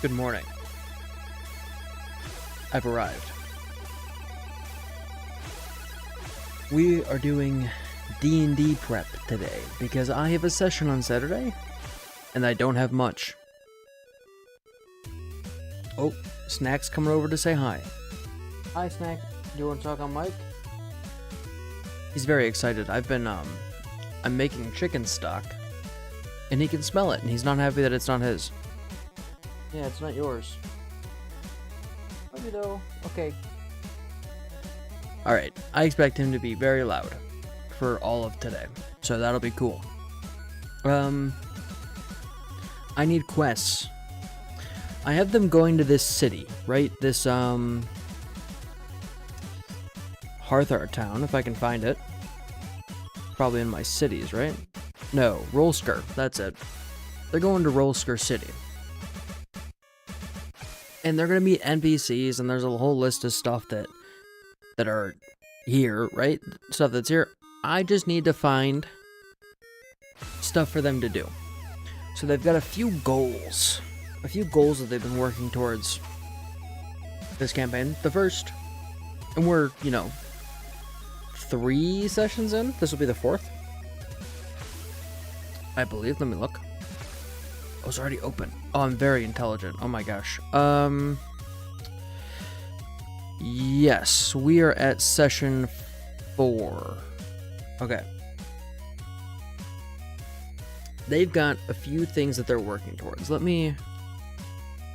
Good morning. I've arrived. We are doing D&D prep today because I have a session on Saturday and I don't have much. Oh, Snack's coming over to say hi. Hi, Snack. Do you want to talk on mic? He's very excited. I'm making chicken stock and he can smell it and he's not happy that it's not his. Yeah, it's not yours. Love you though. Okay. Alright, I expect him to be very loud for all of today. So that'll be cool. I need quests. I have them going to this city, right? This, Hearthart town, if I can find it. Probably in my cities, right? No, Rolsker, that's it. They're going to Rolsker City. And they're gonna meet NPCs, and there's a whole list of stuff that are here, right? Stuff that's here. I just need to find stuff for them to do. So they've got a few goals that they've been working towards this campaign. The first, and we're, 3 sessions in. This will be the 4th, I believe. Let me look. Oh, it's already open. Oh, I'm very intelligent. Oh my gosh. Yes, we are at session 4. Okay. They've got a few things that they're working towards. Let me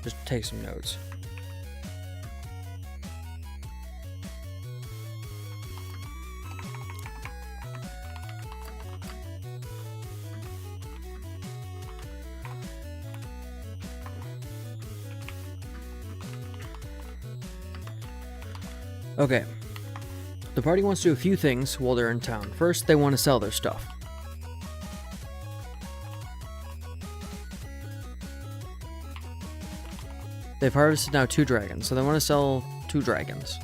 just take some notes. Okay, the party wants to do a few things while they're in town. First, they want to sell their stuff. They've harvested now 2 dragons, so they want to sell 2 dragons.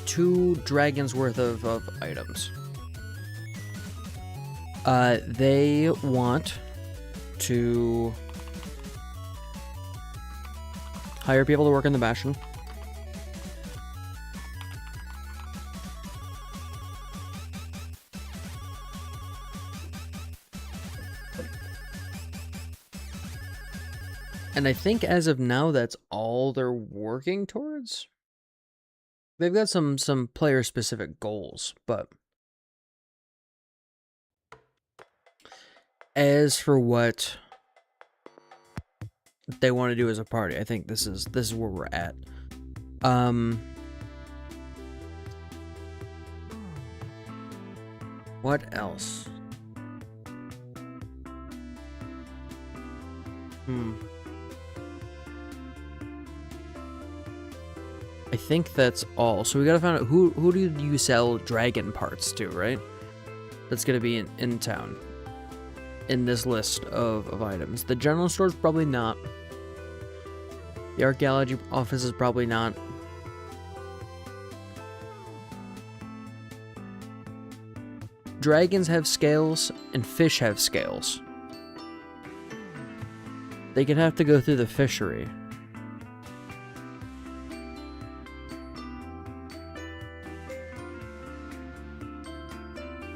2 dragons worth of items. They want to hire people to work in the Bastion. And I think as of now, that's all they're working towards. They've got some player-specific goals, but as for what they want to do as a party, I think this is where we're at. What else? I think that's all. So we gotta find out who do you sell dragon parts to, right? That's gonna be in town. In this list of items. The general store's probably not. The archaeology office is probably not. Dragons have scales and fish have scales. They could have to go through the fishery.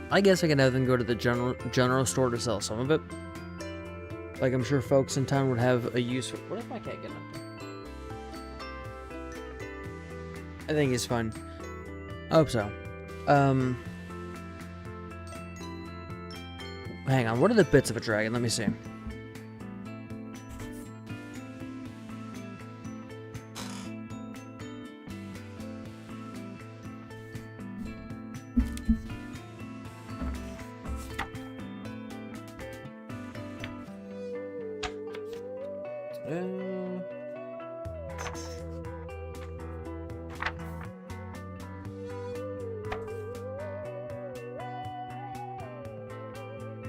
I guess I can have them go to the general store to sell some of it. Like, I'm sure folks in town would have a use for... What if my cat getting up there? I think he's fine. I hope so. Hang on, what are the bits of a dragon? Let me see.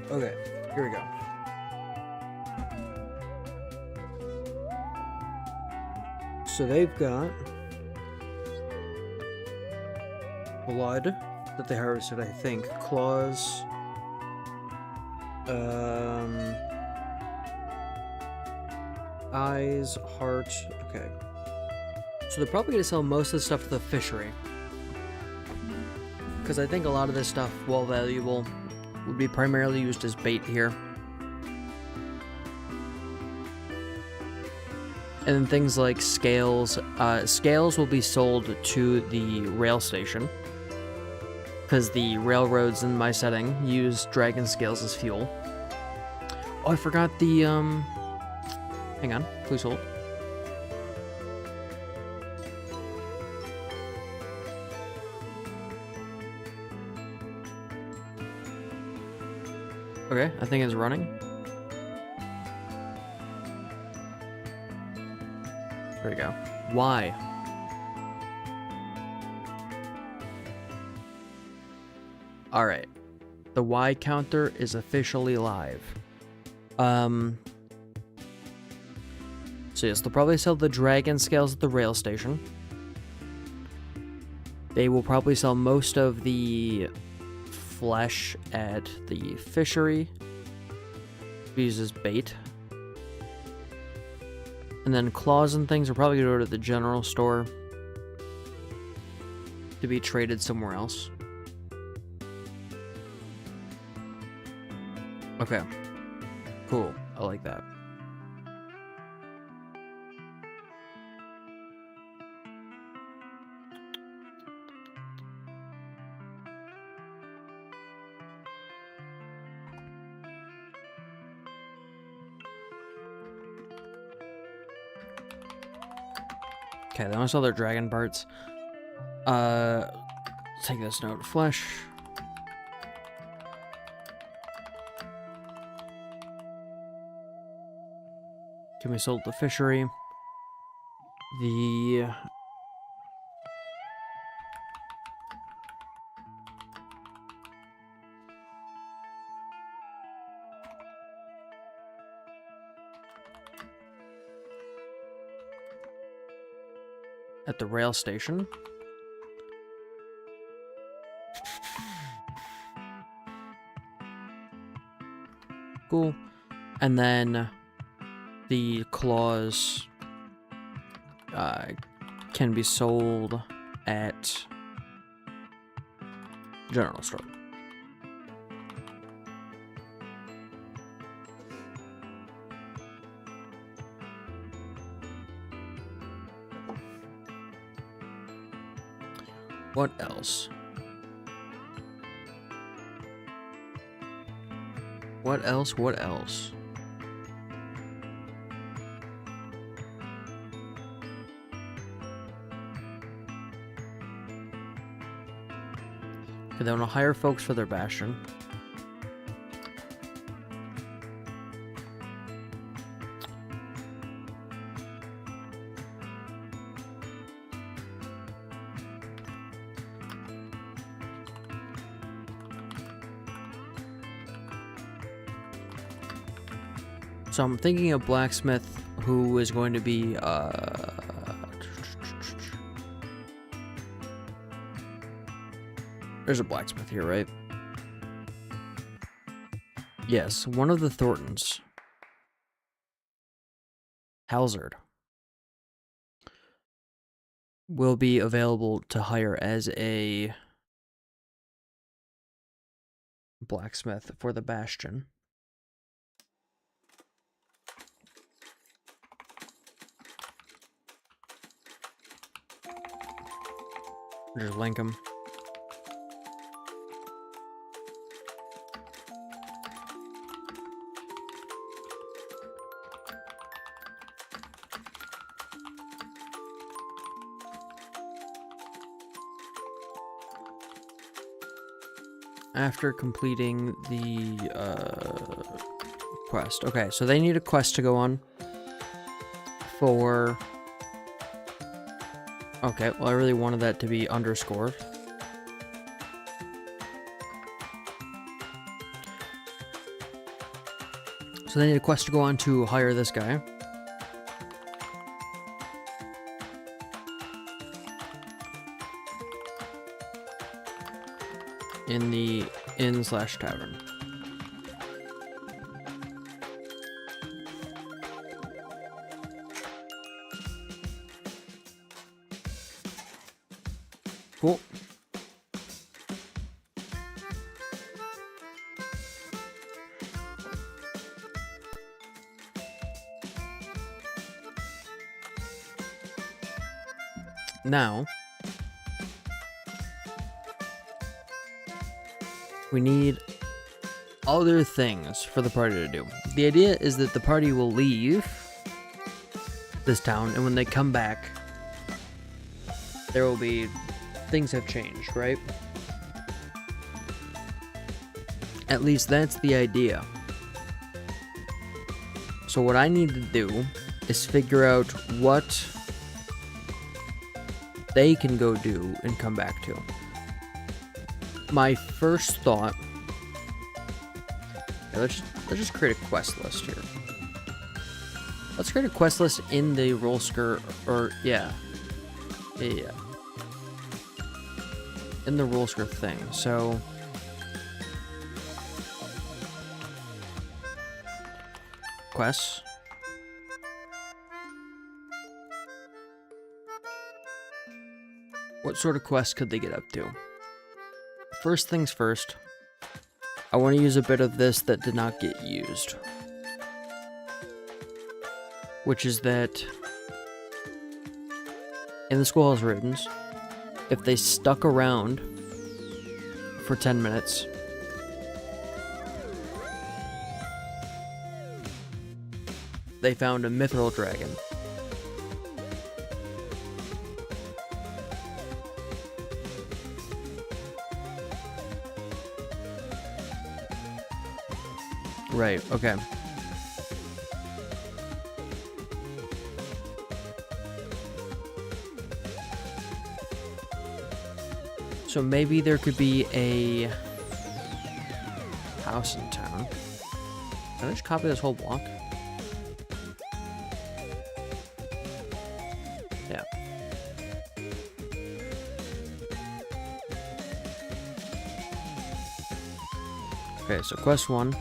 Okay, here we go. So they've got blood that they harvested, I think. Claws. Eyes, heart. Okay. So they're probably going to sell most of the stuff to the fishery. Because I think a lot of this stuff, while valuable, would be primarily used as bait here. And then things like scales. Scales will be sold to the rail station. Because the railroads in my setting use dragon scales as fuel. Oh, I forgot the, hang on, please hold. Okay, I think it's running. There we go. Why? Alright. The Y counter is officially live. So yes, they'll probably sell the dragon scales at the rail station. They will probably sell most of the flesh at the fishery. Used as bait. And then claws and things are probably going to go to the general store to be traded somewhere else. Okay. Cool. I like that. Okay, they want to sell their dragon parts. Take this note. Flesh. Can be sold at the fishery. The at the rail station. Cool. And then the claws can be sold at general store. What else? What else? What else? Okay, they want to hire folks for their bastion. So I'm thinking of blacksmith who is going to be there's a blacksmith here, right? Yes, one of the Thorntons. Halzard will be available to hire as a blacksmith for the bastion. Just link him. After completing the quest. Okay, so they need a quest to go on for... Okay, well I really wanted that to be underscored. So they need a quest to go on to hire this guy. In the inn/tavern. Cool. Now, we need other things for the party to do. The idea is that the party will leave this town, and when they come back, there will be... things have changed, right? At least that's the idea. So what I need to do is figure out what they can go do and come back to. My first thought... yeah, let's just create a quest list here. Let's create a quest list in the roll skirt, or yeah. In the roll skirt thing. So quests. What sort of quests could they get up to? First things first, I want to use a bit of this that did not get used. Which is that in the Schoolhouse Ravens, if they stuck around for 10 minutes, they found a mithril dragon. Right, okay. So maybe there could be a house in town. Can I just copy this whole block? Yeah. Okay, so quest 1.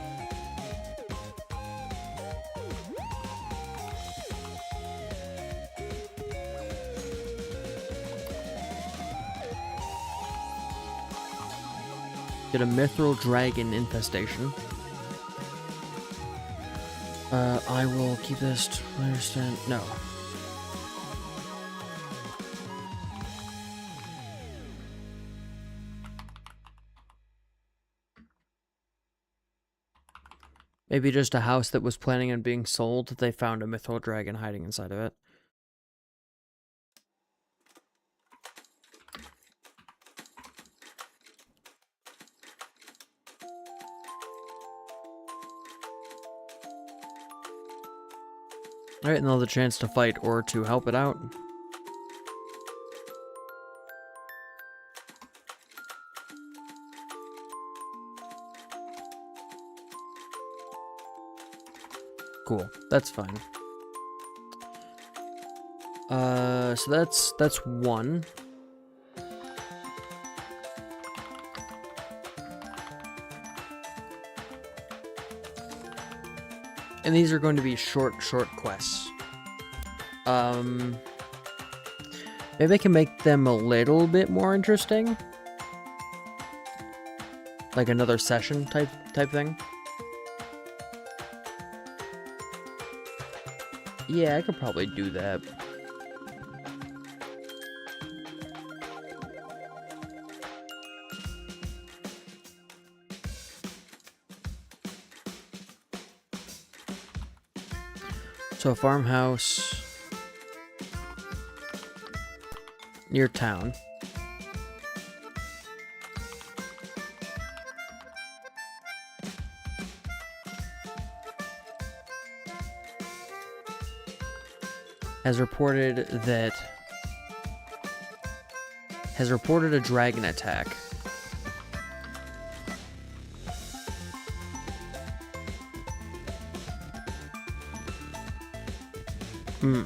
Get a mithril dragon infestation. I will keep this to understand. No. Maybe just a house that was planning on being sold. They found a mithril dragon hiding inside of it. Alright, and they'll have the chance to fight or to help it out. Cool, that's fine. So that's 1. And these are going to be short quests. Maybe I can make them a little bit more interesting. Like another session type thing. Yeah, I could probably do that. So a farmhouse near town. Has reported a dragon attack. Hmm.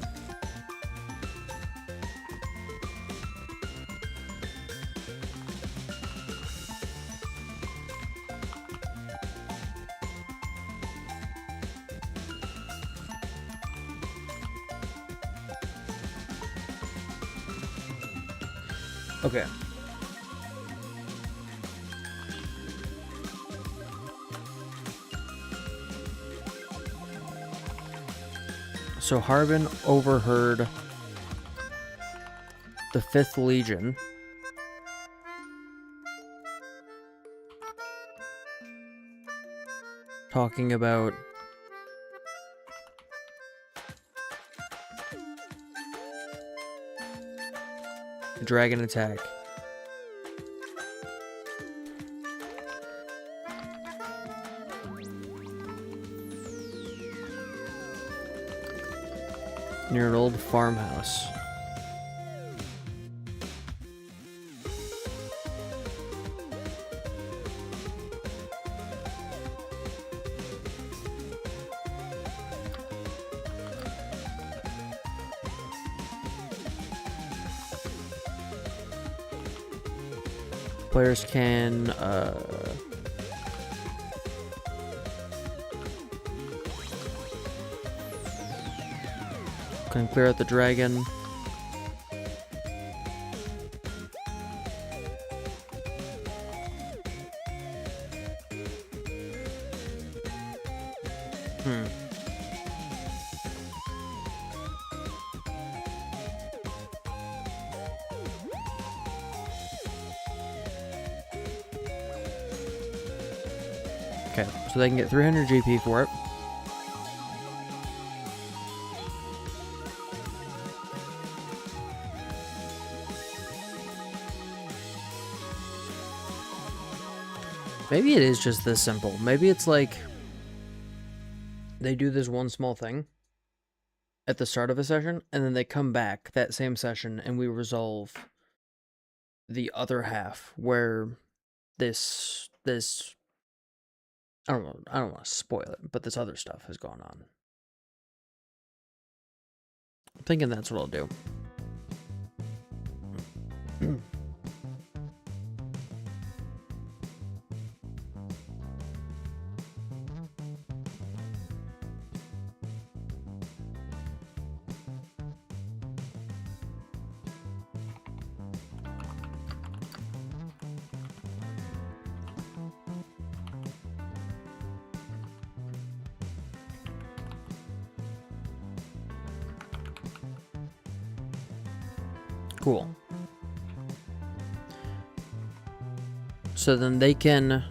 Okay. So Harbin overheard the 5th Legion talking about dragon attack. Near an old farmhouse. Players can clear out the dragon. Okay, so they can get 300 GP for it. Maybe it is just this simple. Maybe it's like they do this one small thing at the start of a session, and then they come back that same session and we resolve the other half where this I don't want to spoil it, but this other stuff has gone on. I'm thinking that's what I'll do. Cool. So then they can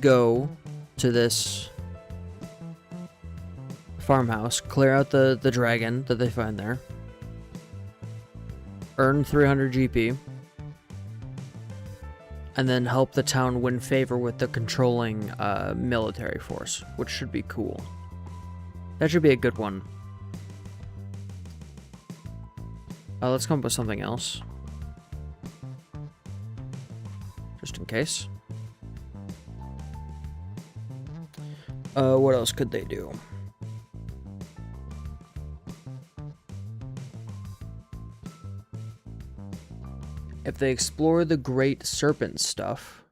go to this farmhouse, clear out the dragon that they find there, earn 300 GP, and then help the town win favor with the controlling military force, which should be cool. That should be a good one. Let's come up with something else. Just in case. What else could they do? If they explore the Great Serpent stuff...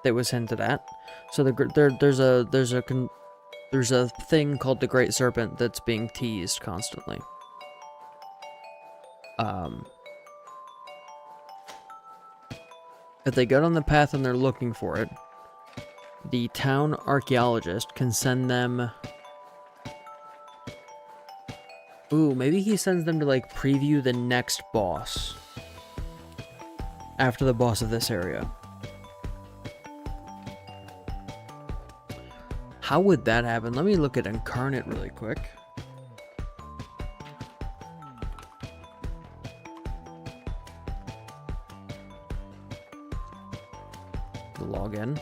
that was hinted at. So there's a thing called the Great Serpent that's being teased constantly. If they get on the path and they're looking for it, the town archaeologist can send them... Ooh, maybe he sends them to like preview the next boss after the boss of this area. How would that happen? Let me look at Incarnate really quick. Login.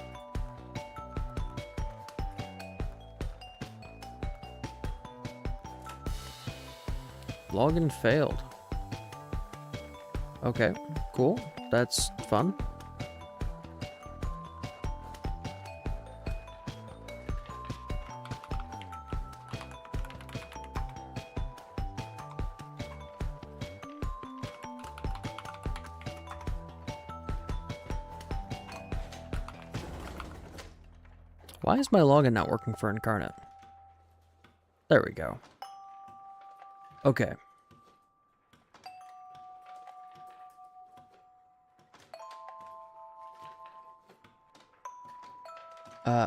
Login failed. Okay, cool. That's fun. Why is my login not working for Incarnate? There we go. Okay.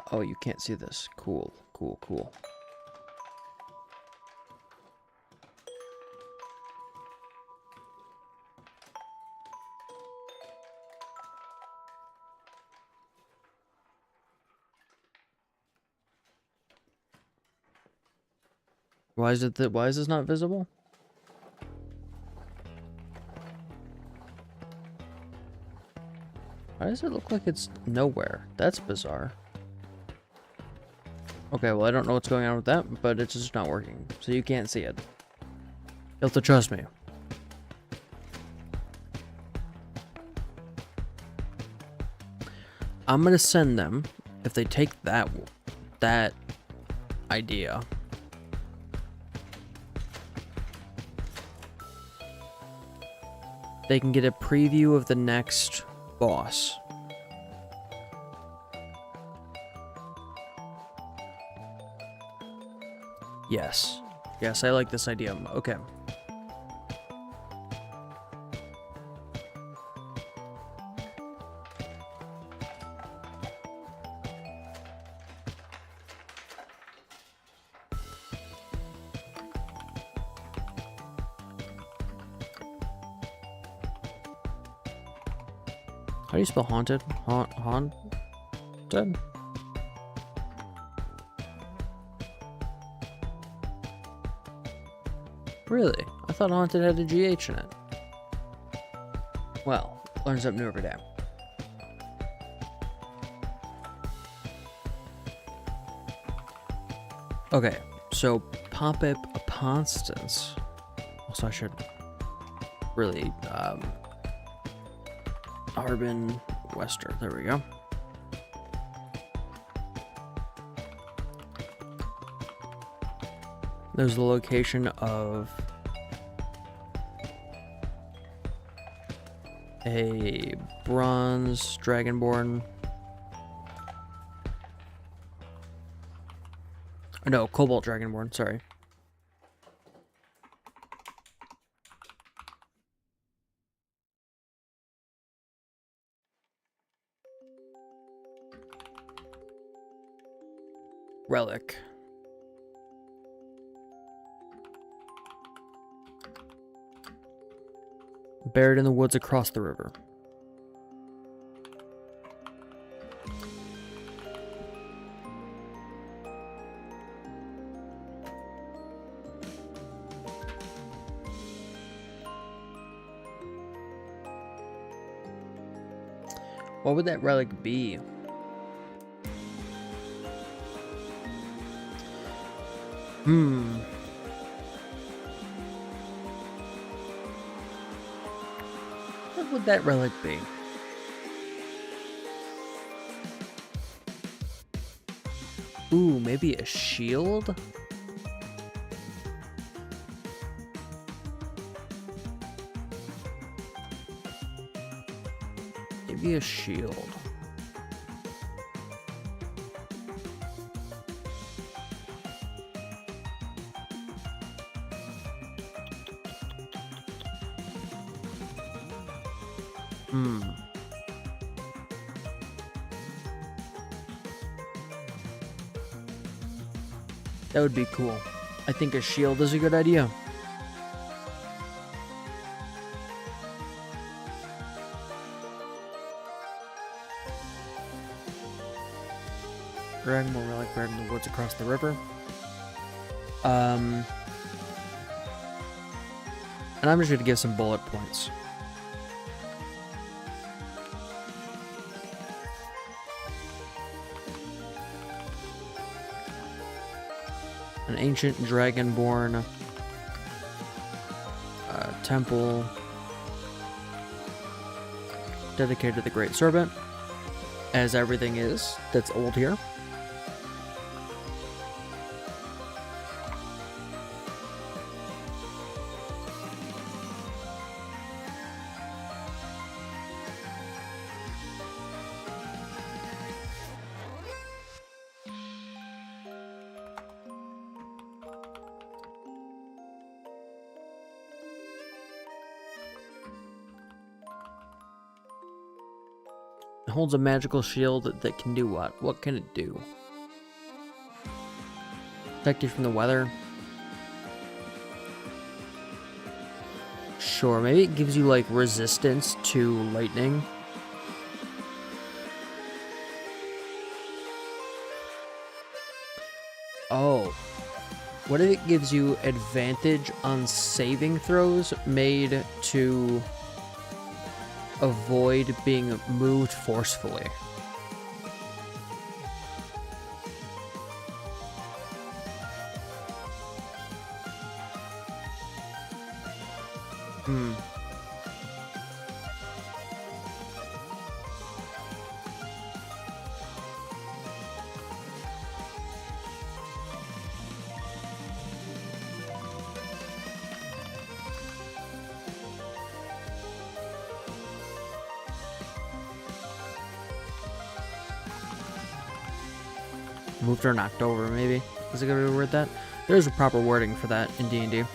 Oh, you can't see this. Cool, cool, cool. Why is this not visible? Why does it look like it's nowhere? That's bizarre. Okay, well, I don't know what's going on with that, but it's just not working. So you can't see it. You'll have to trust me. I'm gonna send them, if they take that idea. They can get a preview of the next boss. Yes. Yes, I like this idea. Okay. How do you spell haunted? Haunted? Really? I thought haunted had a GH in it. Well, learn something new every day. Okay, so pop-up constants. Also, I should really, Arbin Wester. There we go. There's the location of a bronze dragonborn. No, cobalt dragonborn, sorry. Relic. Buried in the woods across the river. What would that relic be? What would that relic be? Ooh, maybe a shield? Maybe a shield. That would be cool. I think a shield is a good idea. Dragonborn relic buried in the woods across the river. And I'm just going to give some bullet points. An ancient dragonborn temple dedicated to the Great Serpent, as everything is that's old here. It holds a magical shield that can do what? What can it do? Protect you from the weather? Sure, maybe it gives you like resistance to lightning. Oh. What if it gives you advantage on saving throws made to avoid being moved forcefully? Moved or knocked over, maybe. Is it gonna reword that? There's a proper wording for that in D&D.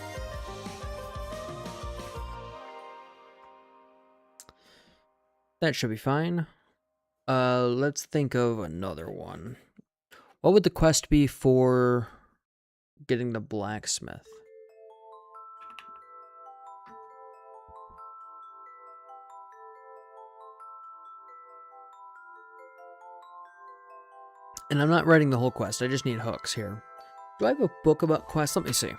That should be fine. Let's think of another one. What would the quest be for getting the blacksmith? And I'm not writing the whole quest, I just need hooks here. Do I have a book about quests? Let me see.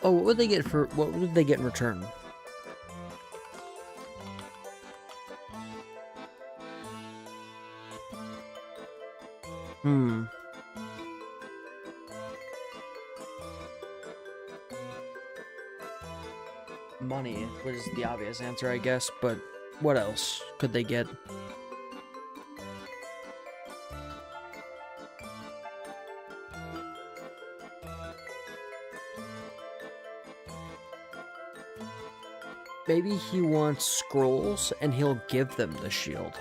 Oh, what would they get for, what would they get in return? Money was the obvious answer, I guess, but what else could they get? Maybe he wants scrolls and he'll give them the shield.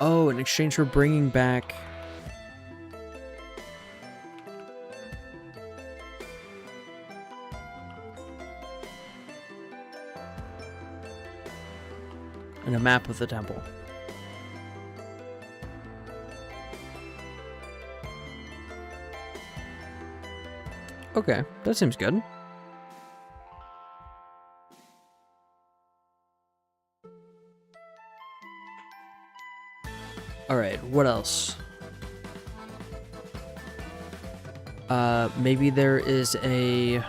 Oh, in exchange for bringing back... and a map of the temple. Okay, that seems good. Alright, what else? Maybe there is a...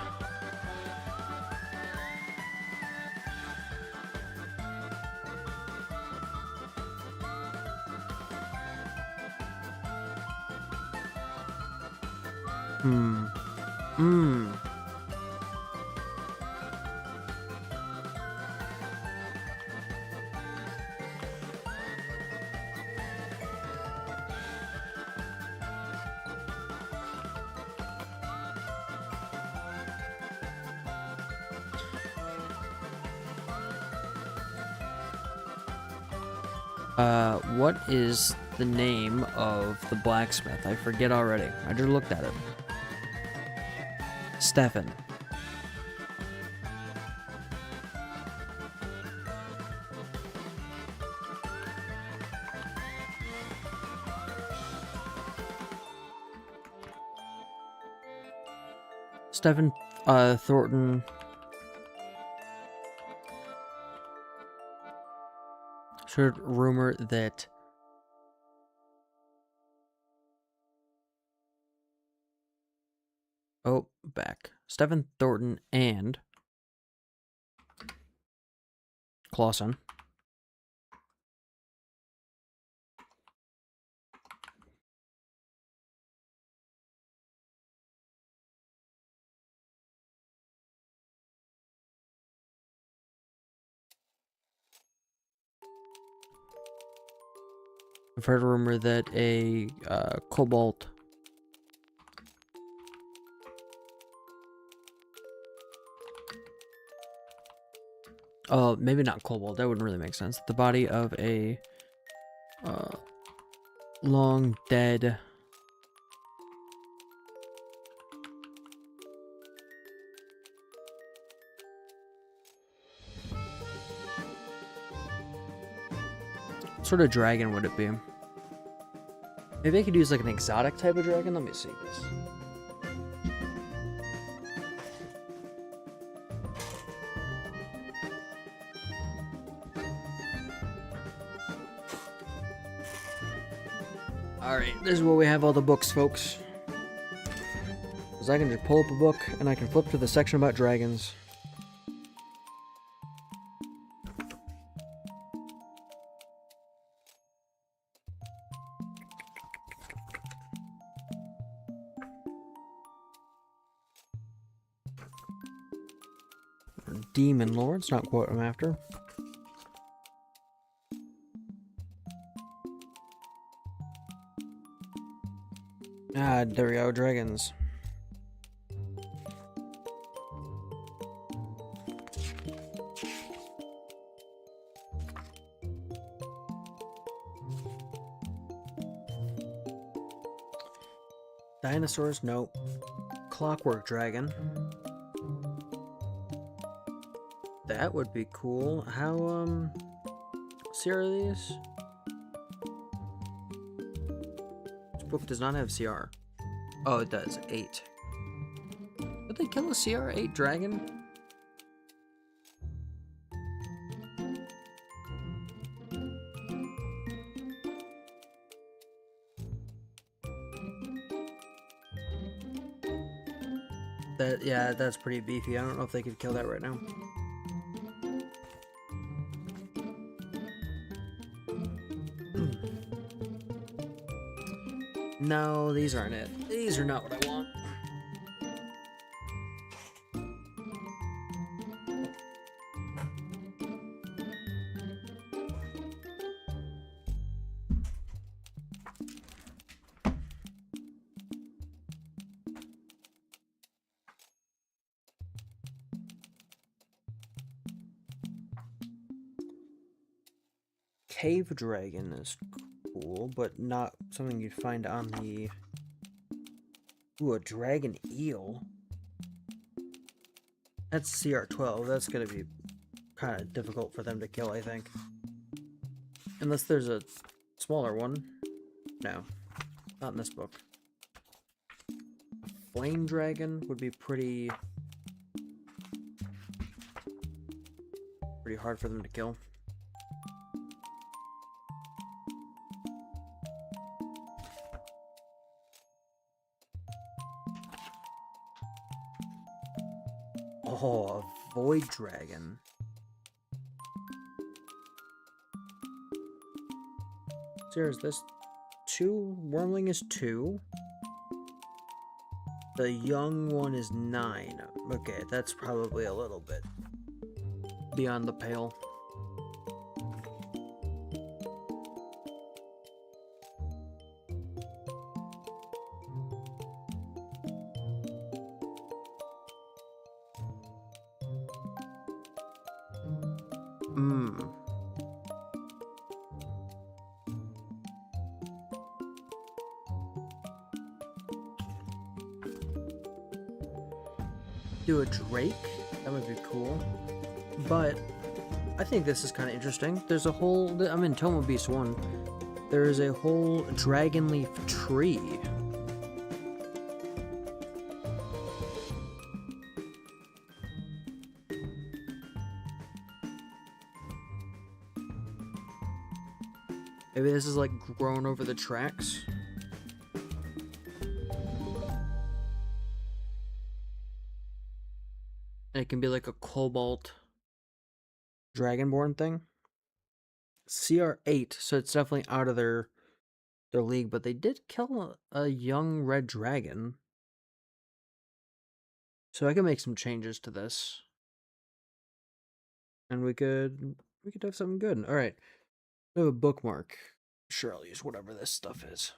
what is the name of the blacksmith? I forget already. I just looked at it. Stefan. Stephen Thornton. Heard rumor that back. Stephen Thornton and Clausen. I've heard a rumor that a Cobalt maybe not Cobalt, that wouldn't really make sense. The body of a long dead what sort of dragon would it be? Maybe I could use like an exotic type of dragon. Let me see this. Alright, this is where we have all the books, folks. Because I can just pull up a book and I can flip to the section about dragons. Demon Lords, not quite what I'm after. Ah, there we go, dragons. Dinosaurs, nope. Clockwork dragon. That would be cool. How, CR are these? This book does not have CR. Oh, it does. 8. Would they kill a CR 8 dragon? Yeah, that's pretty beefy. I don't know if they could kill that right now. No, these aren't it. These are not what I want. Cave dragon is cool, but not something you'd find on the... Ooh, a dragon eel. That's CR12. That's gonna be kind of difficult for them to kill, I think. Unless there's a smaller one. No, not in this book. A flame dragon would be pretty hard for them to kill. Oh, a void dragon. So here's this 2. Wormling is 2. The young one is 9. Okay, that's probably a little bit beyond the pale. Do a drake, that would be cool, but I think this is kind of interesting. There's a whole, I'm in Tome of Beast 1, there is a whole dragon leaf tree. this is like grown over the tracks. And it can be like a cobalt dragonborn thing. CR8, so it's definitely out of their league, but they did kill a young red dragon. So I can make some changes to this. And we could have something good. Alright. We have a bookmark. Sure, I'll use whatever this stuff is.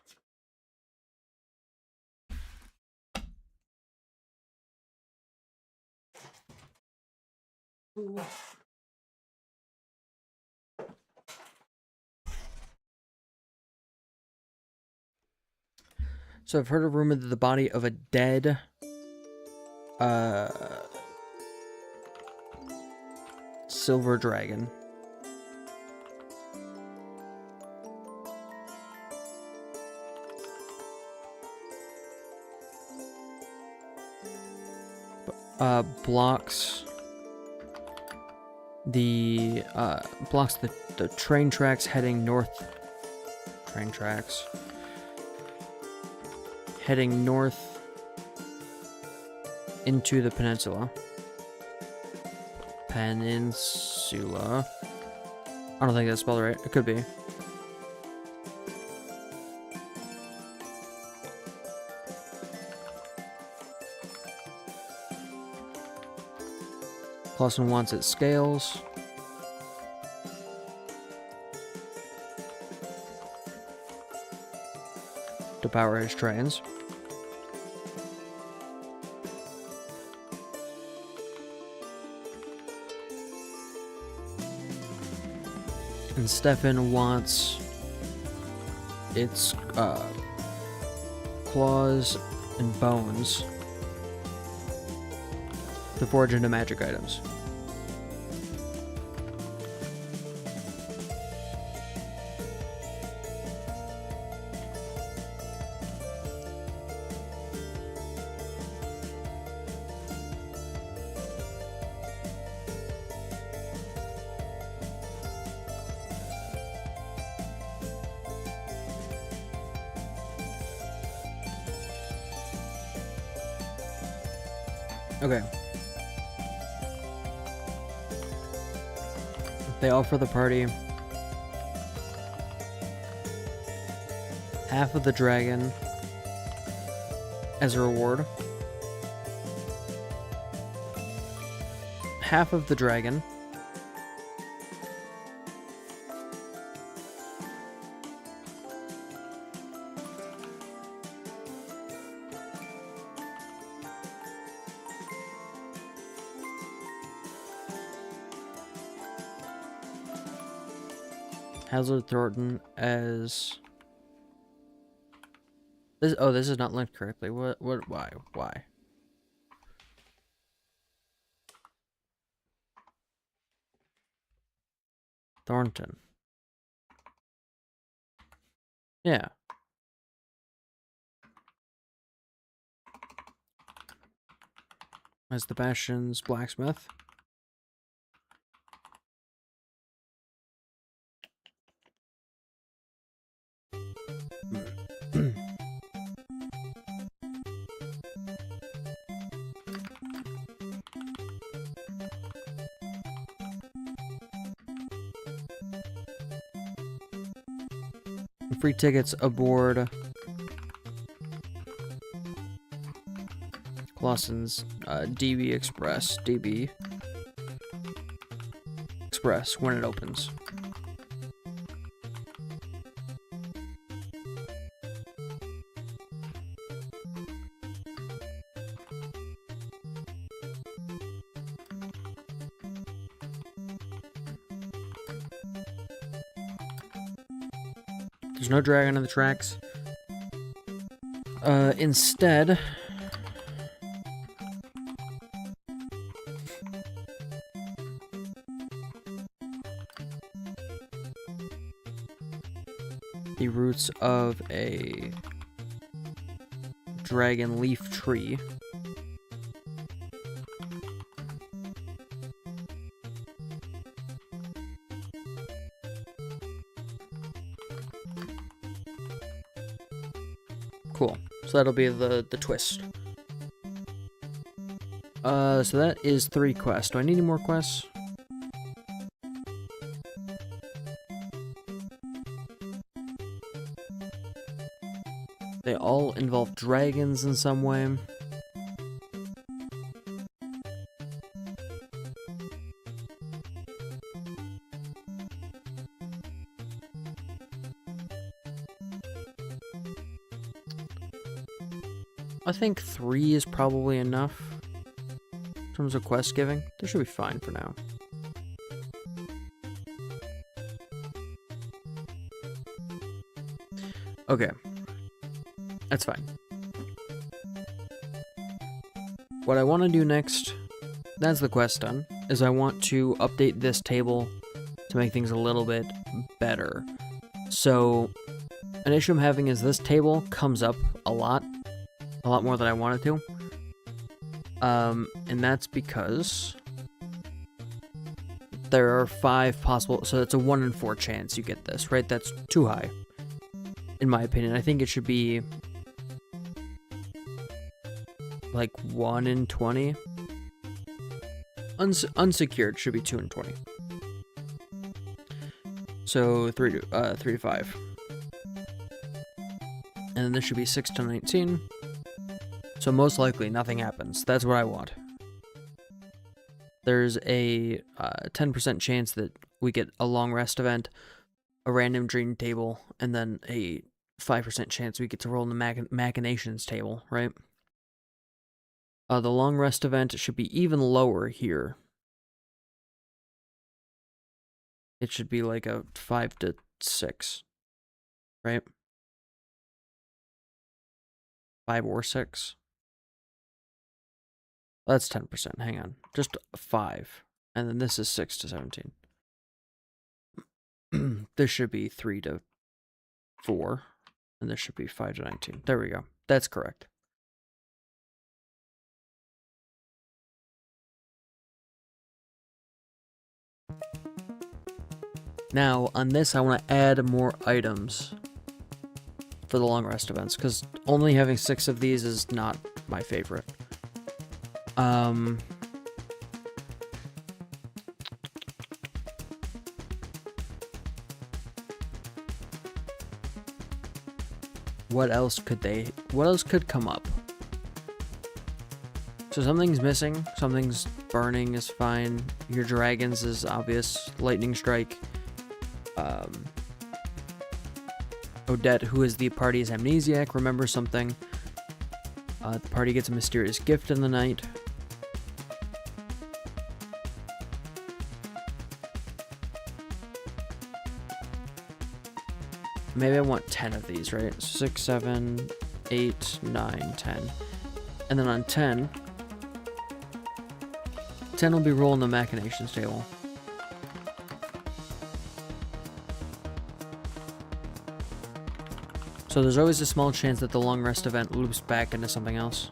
So I've heard a rumor that the body of a dead silver dragon blocks the train tracks heading north. Heading north into the peninsula. I don't think that's spelled right. It could be. Clausen wants its scales. To power his trains. And Stefan wants its claws and bones to forge into magic items. Okay. They offer the party half of the dragon as a reward. Half of the dragon. Hazard Thornton as this. Oh, this is not linked correctly. What? Why? Thornton. Yeah. As the Bastion's blacksmith. Free tickets aboard Clausen's DB Express when it opens. There's no dragon on the tracks. Instead, the roots of a dragon leaf tree Cool. So that'll be the twist. So that is 3 quests. Do I need any more quests? They all involve dragons in some way. I think 3 is probably enough in terms of quest giving. This should be fine for now. Okay. That's fine. What I want to do next, that's the quest done, is I want to update this table to make things a little bit better. So, an issue I'm having is this table comes up a lot more than I want it to. And that's because there are 5 possible, so it's a 1 in 4 chance you get this, right? That's too high, in my opinion. I think it should be like 1 in 20. Unsecured should be 2 in 20. So 3 to 5. And then this should be 6 to 19. So most likely nothing happens. That's what I want. There's a 10% chance that we get a long rest event, a random dream table, and then a 5% chance we get to roll in the machinations table, right? The long rest event should be even lower here. It should be like a 5 to 6, right? 5 or 6. That's 10%. Hang on. Just 5. And then this is 6 to 17. This should be 3 to 4. And this should be 5 to 19. There we go. That's correct. Now, on this, I want to add more items for the long rest events, because only having 6 of these is not my favorite. What else could come up? So something's missing, something's burning is fine. Your dragons is obvious. Lightning strike. Odette, who is the party's amnesiac, remembers something. The party gets a mysterious gift in the night. Maybe I want 10 of these, right? 6, 7, 8, 9, 10. And then on 10 will be rolling the machinations table. So there's always a small chance that the long rest event loops back into something else.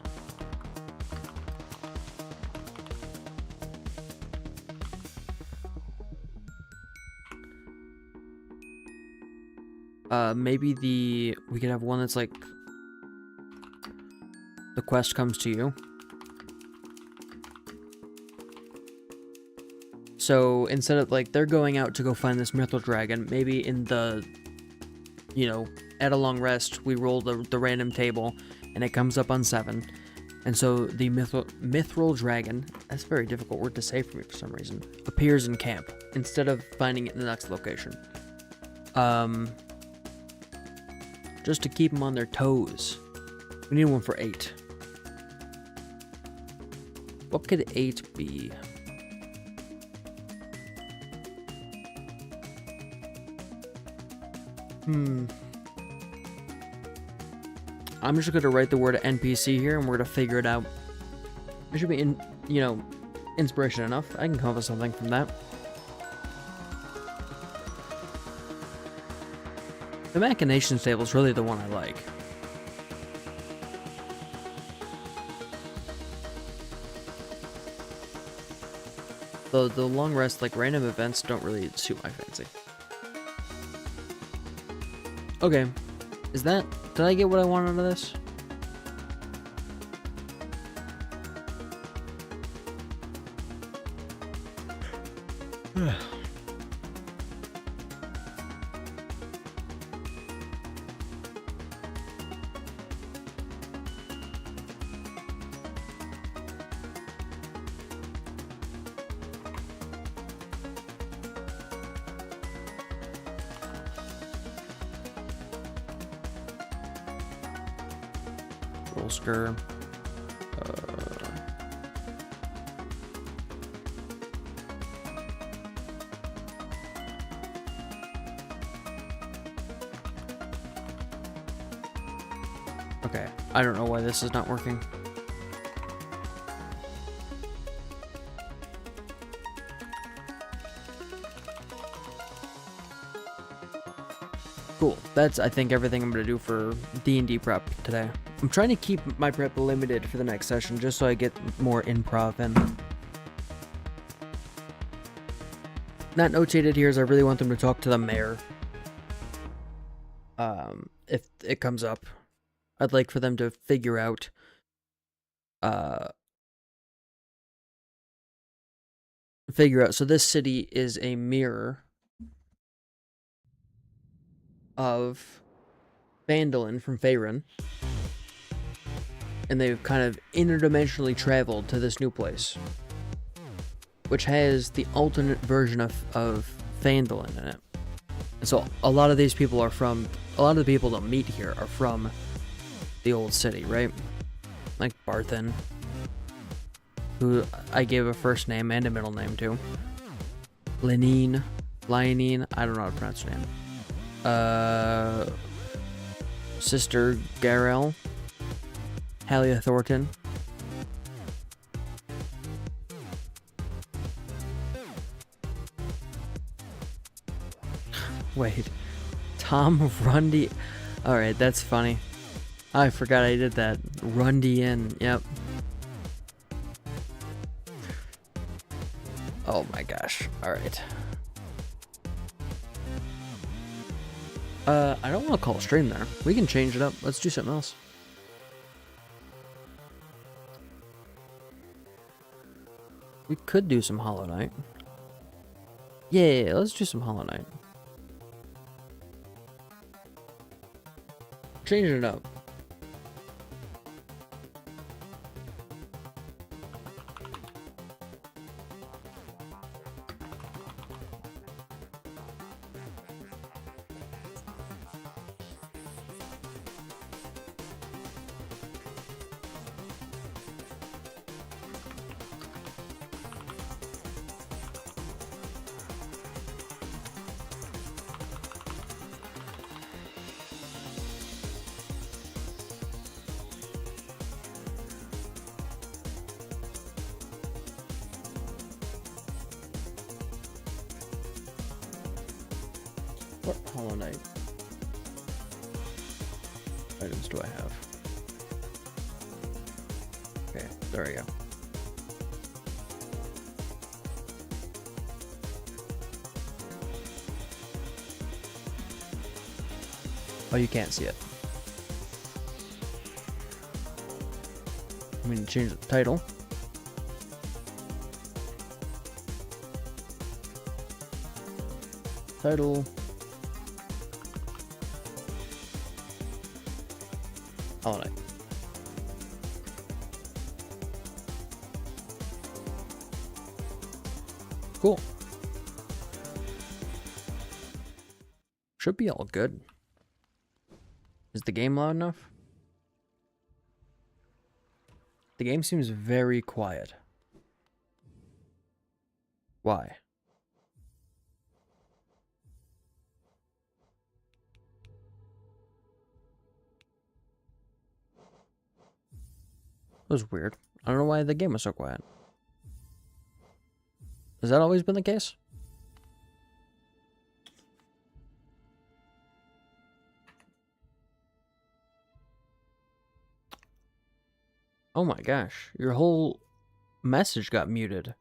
Maybe we could have one that's like the quest comes to you. So instead of like they're going out to go find this mithril dragon, maybe in the, you know, at a long rest we roll the random table and it comes up on 7, and so the mithril dragon, that's a very difficult word to say for me for some reason, appears in camp instead of finding it in the next location. Just to keep them on their toes. We need one for 8. What could 8 be? I'm just going to write the word NPC here and we're going to figure it out. It should be, inspiration enough. I can come up with something from that. The machinations table is really the one I like. The long rest, like random events, don't really suit my fancy. Okay, did I get what I wanted out of this? Rolsker. Okay, I don't know why this is not working. Cool. That's, I think, everything I'm going to do for D&D prep today. I'm trying to keep my prep limited for the next session, just so I get more improv in. Not notated here is I really want them to talk to the mayor. If it comes up. I'd like for them to figure out, so this city is a mirror of Phandalin from Faerun, and they've kind of interdimensionally traveled to this new place, which has the alternate version of Phandalin in it. And so a lot of these people are from, a lot of the people that meet here are from the old city, right? Like Barthen, who I gave a first name and a middle name to. Lionine, I don't know how to pronounce her name. Sister Garel, Halia Thornton. Wait, Tom Rundy. Alright, that's funny. I forgot I did that. Rundian, yep. Oh my gosh, alright. I don't want to call a stream there. We can change it up. Let's do something else. We could do some HollowKnight. Yeah, let's do some HollowKnight. Changing it up. What HollowKnight items do I have? Okay, there we go. Oh, you can't see it. I'm going to change the title. Title. HollowKnight. Cool. Should be all good. Is the game loud enough? The game seems very quiet. Why? That was weird. I don't know why the game was so quiet. Has that always been the case? Oh my gosh, your whole message got muted.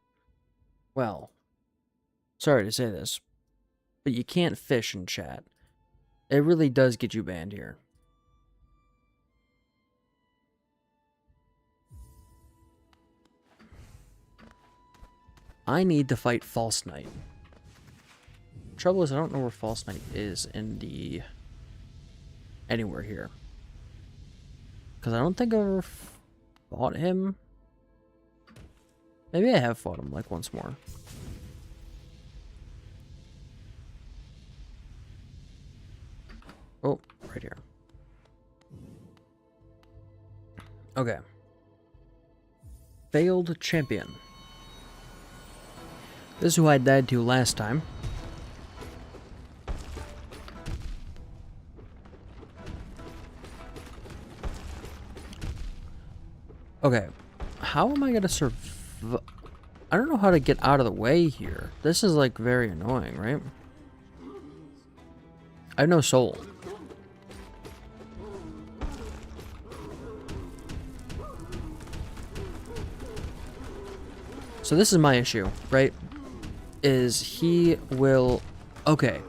Well, sorry to say this, but you can't fish in chat. It really does get you banned here. I need to fight False Knight. Trouble is, I don't know where HollowKnight is in the... anywhere here. Because I don't think I've ever fought him. Maybe I have fought him, like, once more. Oh, right here. Okay. Failed champion. This is who I died to last time. Okay. How am I gonna survive? I don't know how to get out of the way here. This is, like, very annoying, right? I have no soul. So this is my issue, right? Is he will... Okay.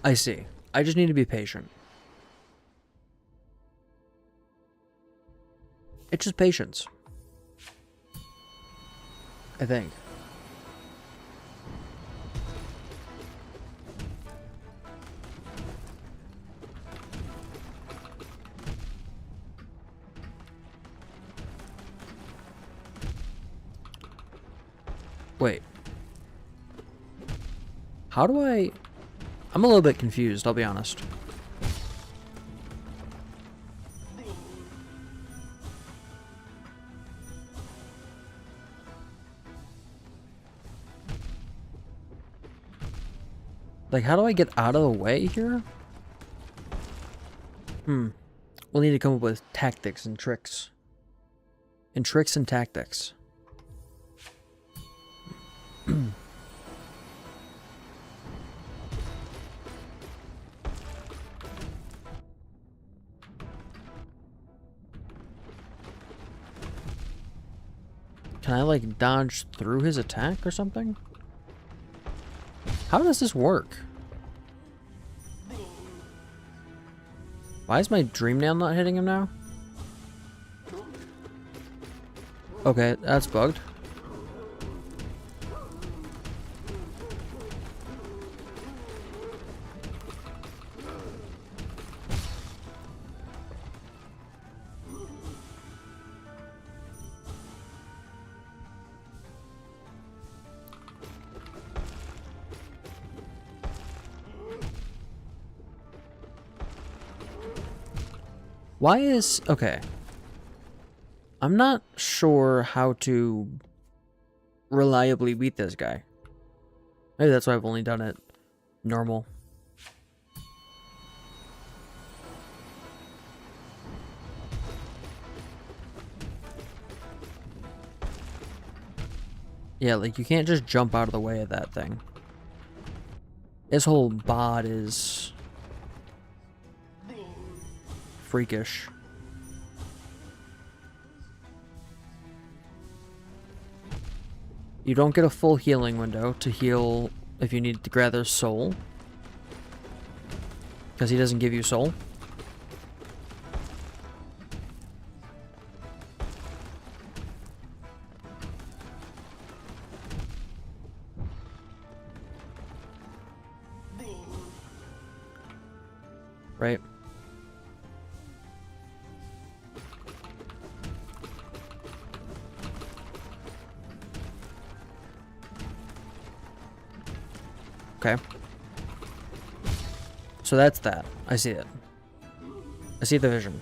I see. I just need to be patient. It's just patience. I think. Wait. How do I... I'm a little bit confused, I'll be honest. Like, how do I get out of the way here? We'll need to come up with tactics and tricks. And tricks and tactics. Can I, like, dodge through his attack or something? How does this work? Why is my dream nail not hitting him now? Okay, that's bugged. Why is... Okay. I'm not sure how to reliably beat this guy. Maybe that's why I've only done it normal. Yeah, like, you can't just jump out of the way of that thing. His whole bod is... freakish. You don't get a full healing window to heal if you need to gather soul. Because he doesn't give you soul. Right? Okay. So that's that. I see it. I see the vision.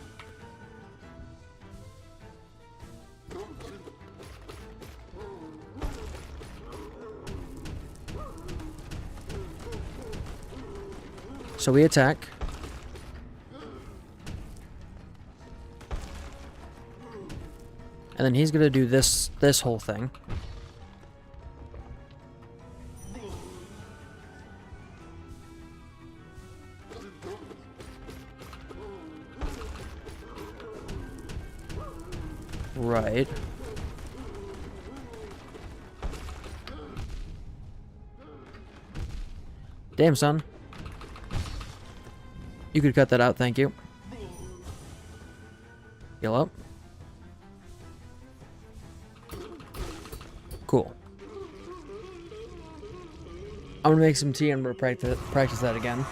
So we attack. And then he's gonna do this whole thing. Right. Damn, son. You could cut that out, thank you. Heal up. Cool. I'm gonna make some tea and we're practice that again.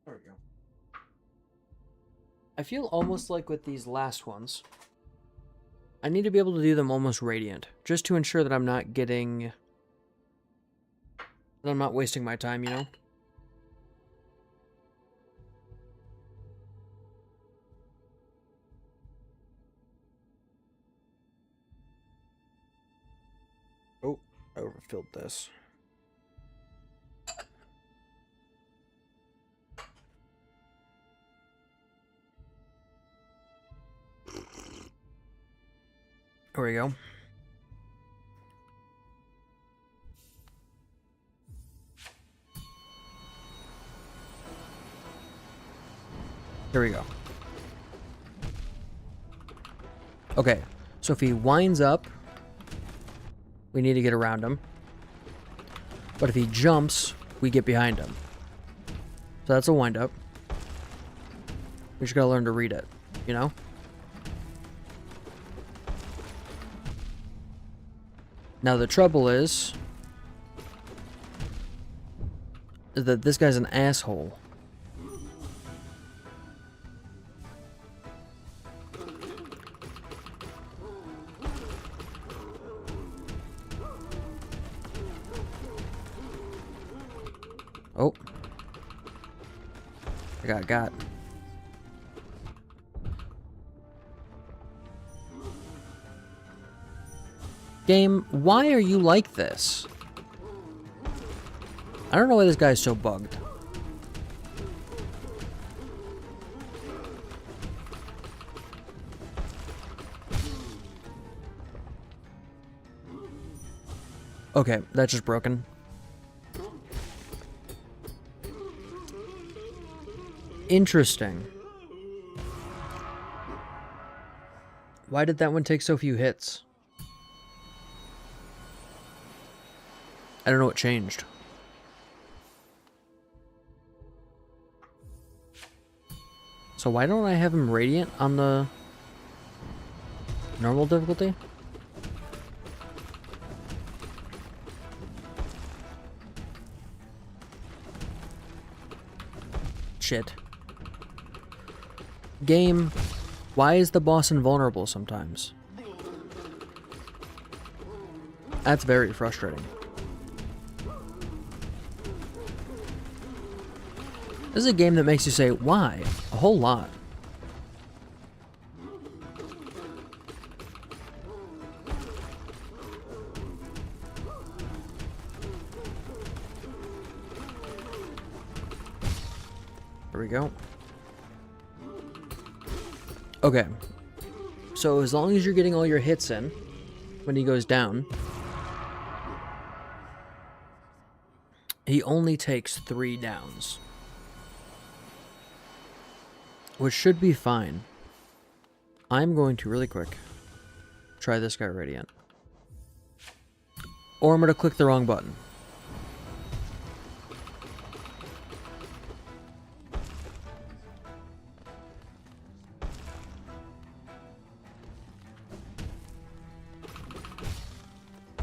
There we go. I feel almost like with these last ones, I need to be able to do them almost radiant, just to ensure that I'm not getting... that I'm not wasting my time, you know? Oh, I overfilled this. There we go. There we go. Okay, so if he winds up, we need to get around him. But if he jumps, we get behind him. So that's a wind up. We just gotta learn to read it, you know? Now the trouble is that this guy's an asshole. Oh. I got. Game, why are you like this? I don't know why this guy's so bugged. Okay, that's just broken. Interesting. Why did that one take so few hits? I don't know what changed. So why don't I have him radiant on the normal difficulty? Shit. Game, why is the boss invulnerable sometimes? That's very frustrating. This is a game that makes you say, why? A whole lot. There we go. Okay. So as long as you're getting all your hits in when he goes down, he only takes 3 downs. Which should be fine. I'm going to, really quick, try this guy radiant. Or I'm going to click the wrong button.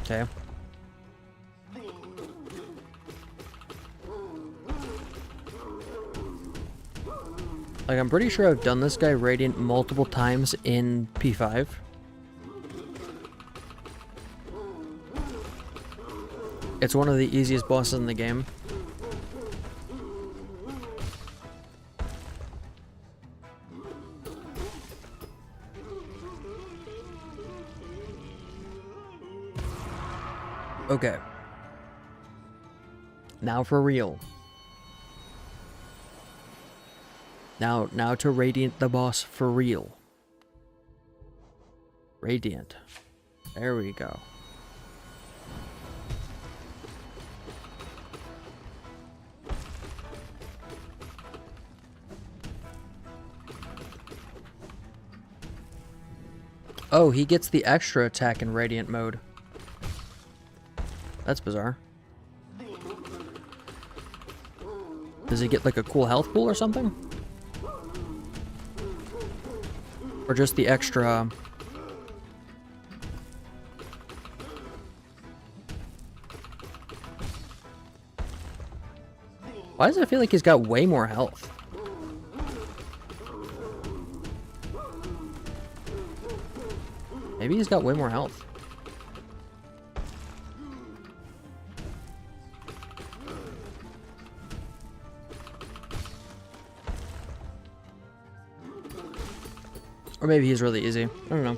Okay. Like, I'm pretty sure I've done this guy radiant multiple times in P5. It's one of the easiest bosses in the game. Okay. Now for real. Now to radiant the boss for real. Radiant. There we go. Oh, he gets the extra attack in Radiant mode. That's bizarre. Does he get like a cool health pool or something? Or just the extra... Why does it feel like he's got way more health? Maybe he's got way more health. Or maybe he's really easy. I don't know.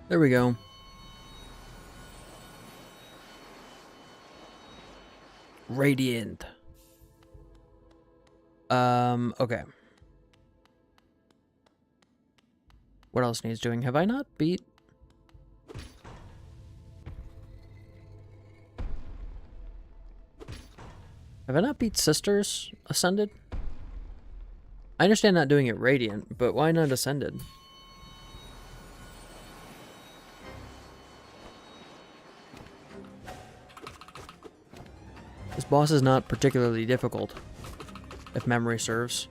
There we go. Radiant. Okay. What else needs doing? Have I not beat... Have I not beat Sisters Ascended? I understand not doing it Radiant, but why not Ascended? This boss is not particularly difficult, if memory serves.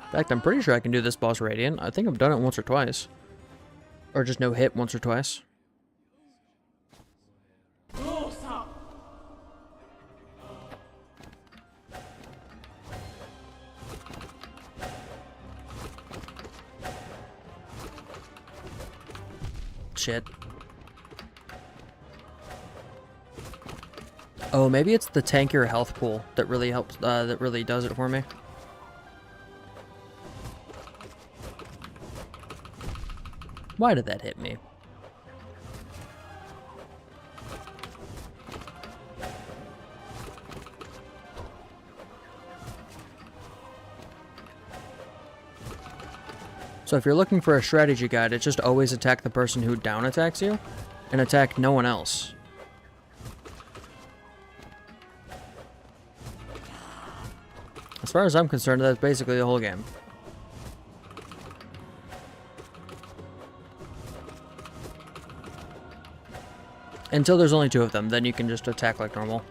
In fact, I'm pretty sure I can do this boss Radiant. I think I've done it once or twice. Or just no hit once or twice. Shit. Oh, maybe it's the tankier health pool that really helps, that really does it for me. Why did that hit me? So if you're looking for a strategy guide, it's just always attack the person who down attacks you, and attack no one else. As far as I'm concerned, that's basically the whole game. Until there's only two of them, then you can just attack like normal.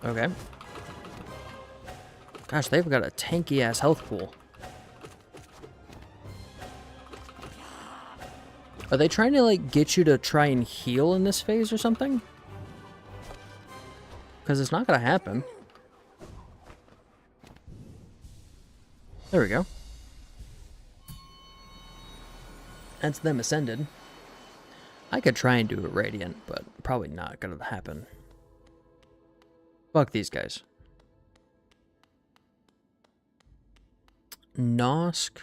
Okay. Gosh, they've got a tanky-ass health pool. Are they trying to, like, get you to try and heal in this phase or something? Because it's not going to happen. There we go. That's them Ascended. I could try and do it Radiant, but probably not going to happen. Fuck these guys. Nosk.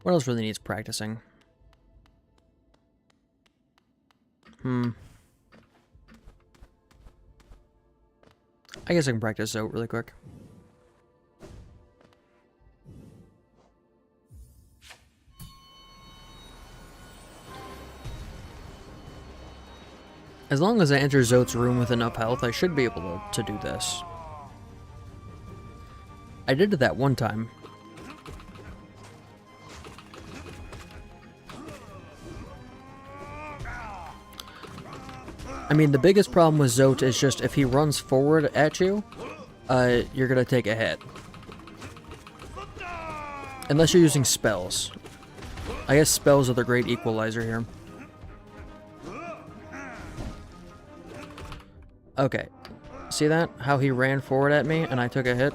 What else really needs practicing? I guess I can practice out really quick. As long as I enter Zote's room with enough health, I should be able to do this. I did it that one time. I mean, the biggest problem with Zote is just if he runs forward at you, you're gonna take a hit. Unless you're using spells. I guess spells are the great equalizer here. Okay. See that? How he ran forward at me and I took a hit?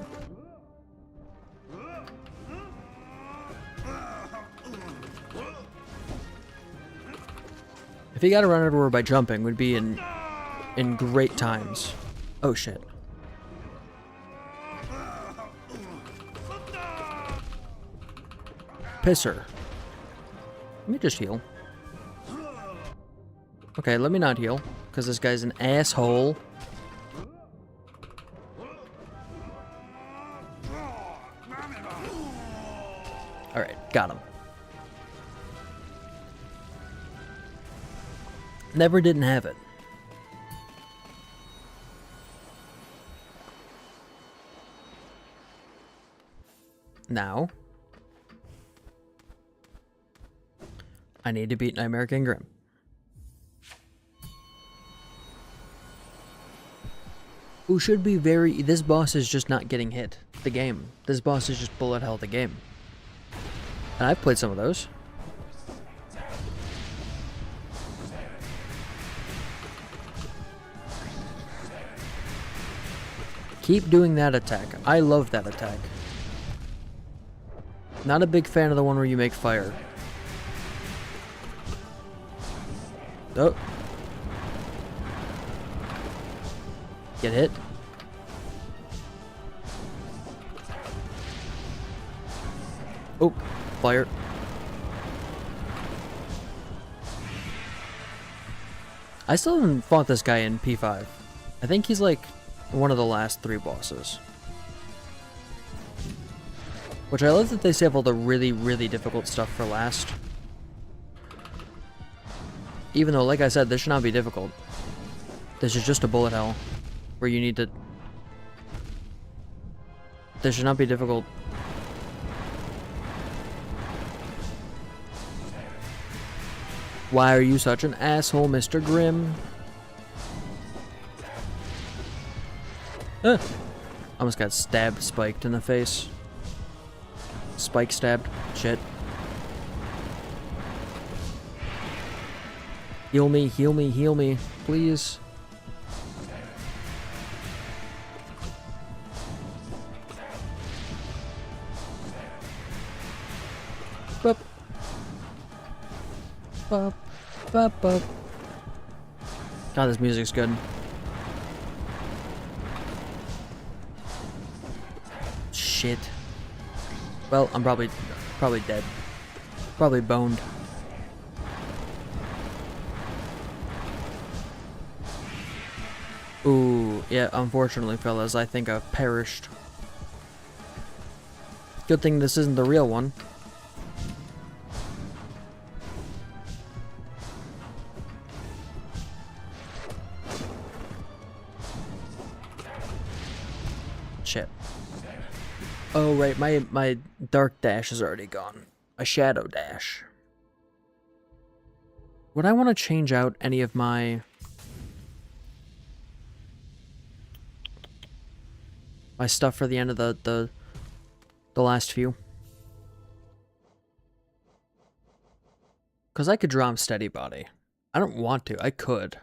If he got to run everywhere by jumping, would be in great times. Oh shit. Pisser. Let me just heal. Okay, let me not heal, because this guy's an asshole. Alright, got him. Never didn't have it. Now, I need to beat Nightmare King Grim. Who should be very... This boss is just not getting hit the game. This boss is just bullet hell the game. And I've played some of those. Keep doing that attack. I love that attack. Not a big fan of the one where you make fire. Oh. Get hit. Oh, fire. I still haven't fought this guy in P5. I think he's like one of the last 3 bosses. Which I love that they save all the really, really difficult stuff for last. Even though, like I said, this should not be difficult. This is just a bullet hell. Where you need to... This should not be difficult. Why are you such an asshole, Mr. Grimm? Almost got stabbed, spiked in the face. Spike stabbed. Shit. Heal me, heal me, heal me, please. Bup. Bup. Bup, bup. God, this music's good. Shit. Well, I'm probably dead. Probably boned. Ooh, yeah, unfortunately, fellas, I think I've perished. Good thing this isn't the real one. Shit. Oh, right, my dark dash is already gone. A shadow dash. Would I want to change out any of my stuff for the end of the last few? Because I could draw him steady body. I don't want to. I could.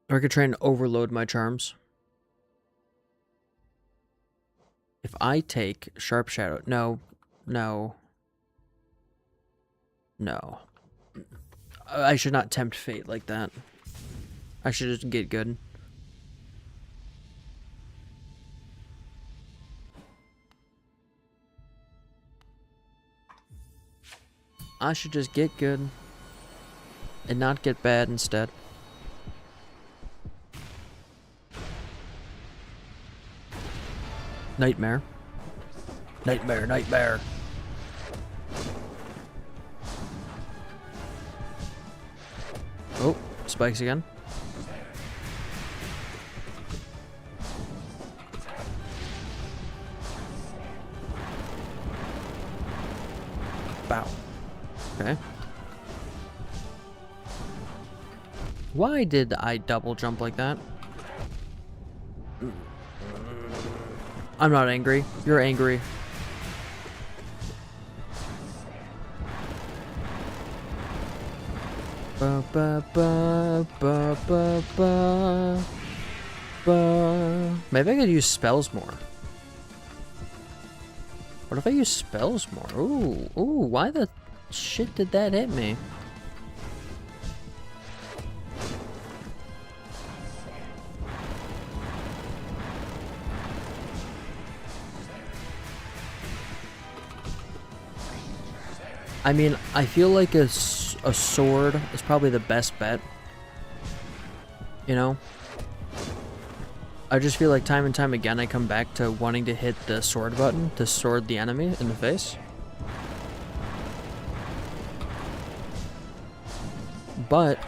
Or I could try and overload my charms. If I take Sharp Shadow... No. No. No. I should not tempt fate like that. I should just get good. I should just get good. And not get bad instead. Nightmare. Nightmare, nightmare. Oh, spikes again. Bow. Okay. Why did I double jump like that? I'm not angry. You're angry. Ba ba ba ba ba ba ba. Maybe I could use spells more. What if I use spells more? Ooh, ooh, why the shit did that hit me? I mean, I feel like a sword is probably the best bet. You know? I just feel like time and time again I come back to wanting to hit the sword button to sword the enemy in the face. But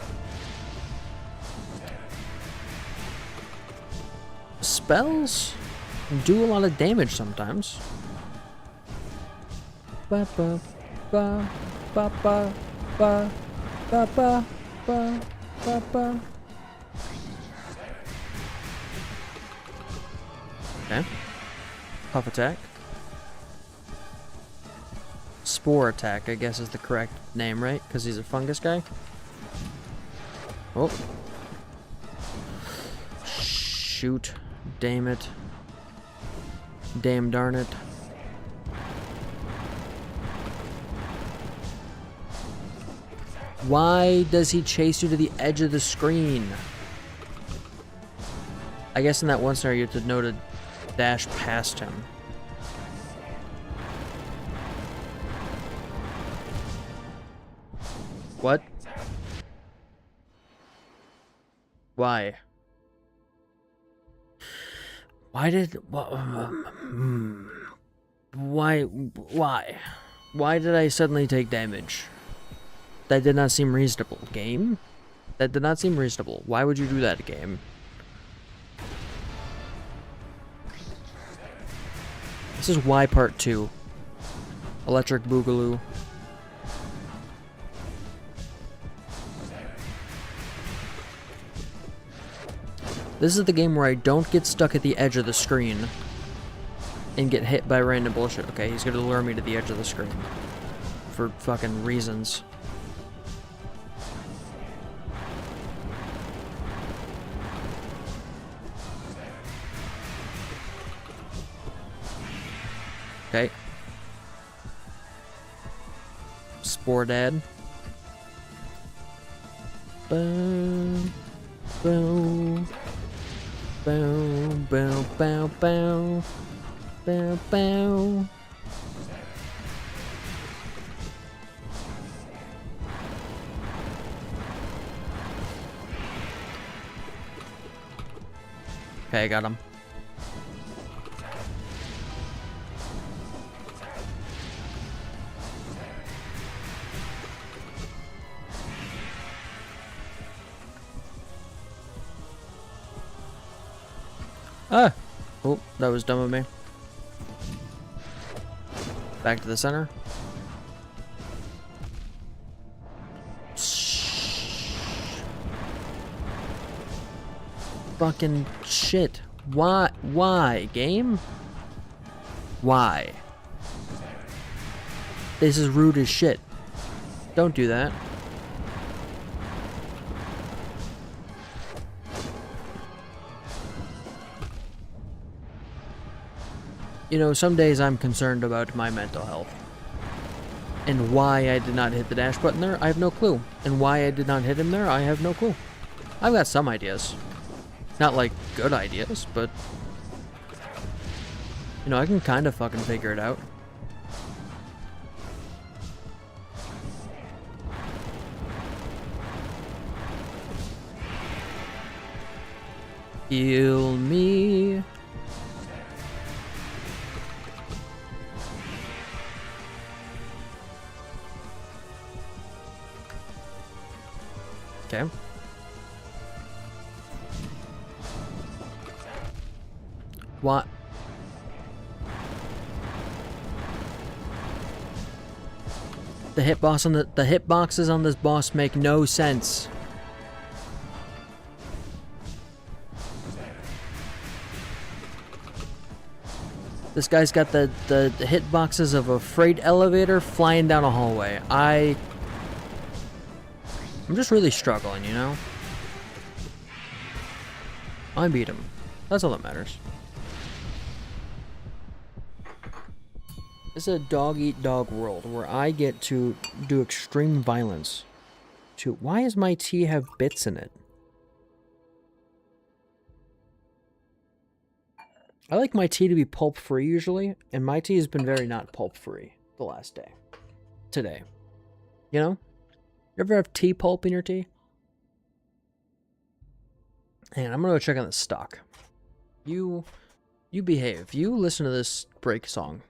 spells do a lot of damage sometimes. Ba ba ba ba ba ba ba ba ba ba ba. Okay. Puff attack. Spore attack, I guess is the correct name, right? Because he's a fungus guy. Oh. Shoot. Damn it. Damn darn it. Why does he chase you to the edge of the screen? I guess in that one scenario you have to know to dash past him. What? Why? Why did... Why? Why did I suddenly take damage? That did not seem reasonable. Game? That did not seem reasonable. Why would you do that, game? This is Y Part 2. Electric Boogaloo. This is the game where I don't get stuck at the edge of the screen and get hit by random bullshit. Okay, he's gonna lure me to the edge of the screen. For fucking reasons. Okay. Spore Dad. Boom. Boom. Boom. Boom. Boom. Boom. Boom. Boom. Okay, I got him. Ah! Oh, that was dumb of me. Back to the center. Fucking shit. Why? Why, game? Why? This is rude as shit. Don't do that. You know, some days I'm concerned about my mental health. And why I did not hit the dash button there, I have no clue. And why I did not hit him there, I have no clue. I've got some ideas. Not like good ideas, but... you know, I can kind of fucking figure it out. Heal me. Okay. What? The hitboxes on this boss make no sense. This guy's got the hitboxes of a freight elevator flying down a hallway. I'm just really struggling, you know? I beat him. That's all that matters. This is a dog-eat-dog world where I get to do extreme violence. Why does my tea have bits in it? I like my tea to be pulp-free usually, and my tea has been very not pulp-free the last day. Today. You know? You ever have tea pulp in your tea? And I'm gonna go check on the stock. You behave. You listen to this break song.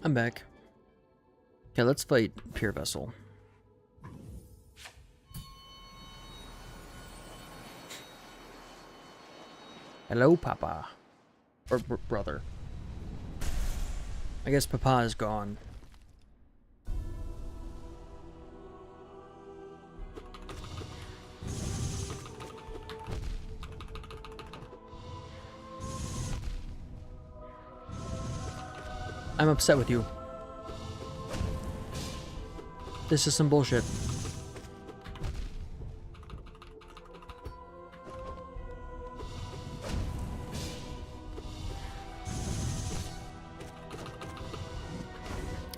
I'm back. Okay, let's fight Pure Vessel. Hello, Papa. Or brother. I guess Papa is gone. I'm upset with you. This is some bullshit.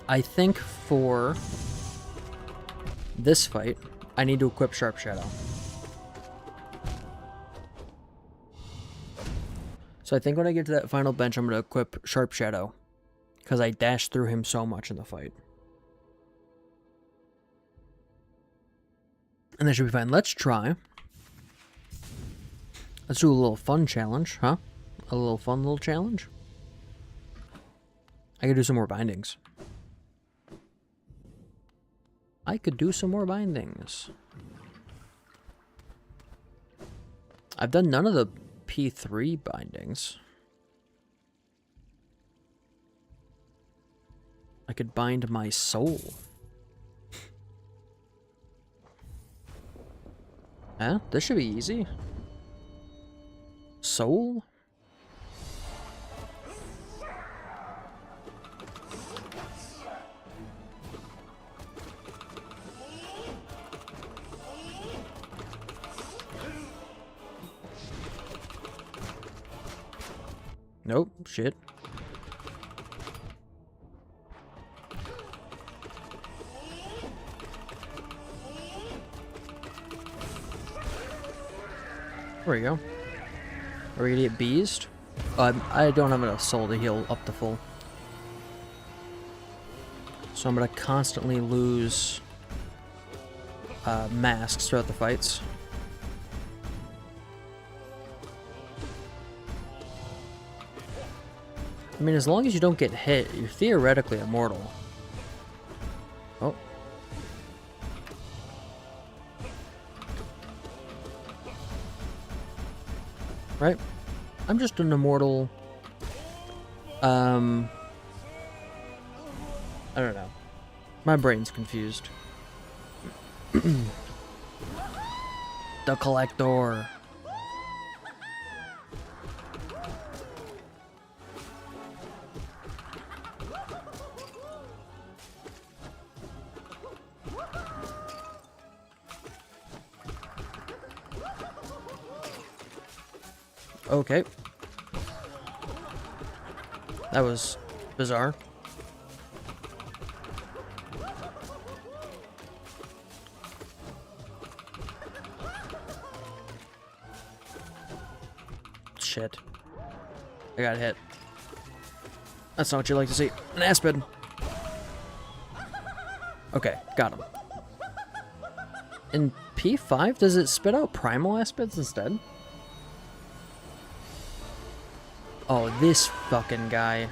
I think for this fight, I need to equip Sharp Shadow. So I think when I get to that final bench, I'm going to equip Sharp Shadow. Because I dashed through him so much in the fight. And that should be fine. Let's try. Let's do a little fun challenge, huh? A little fun little challenge. I could do some more bindings. I could do some more bindings. I've done none of the P3 bindings. I could bind my soul. Huh? This should be easy. Soul? Nope, shit. There we go. Are we gonna get beezed? I don't have enough soul to heal up to full. So I'm gonna constantly lose masks throughout the fights. I mean, as long as you don't get hit, you're theoretically immortal. Oh. Right? I'm just an immortal... I don't know. My brain's confused. The Collector. Okay. That was bizarre. Shit. I got hit. That's not what you like to see. An Aspid. Okay, got him. In P5, does it spit out primal Aspids instead? Oh, this fucking guy.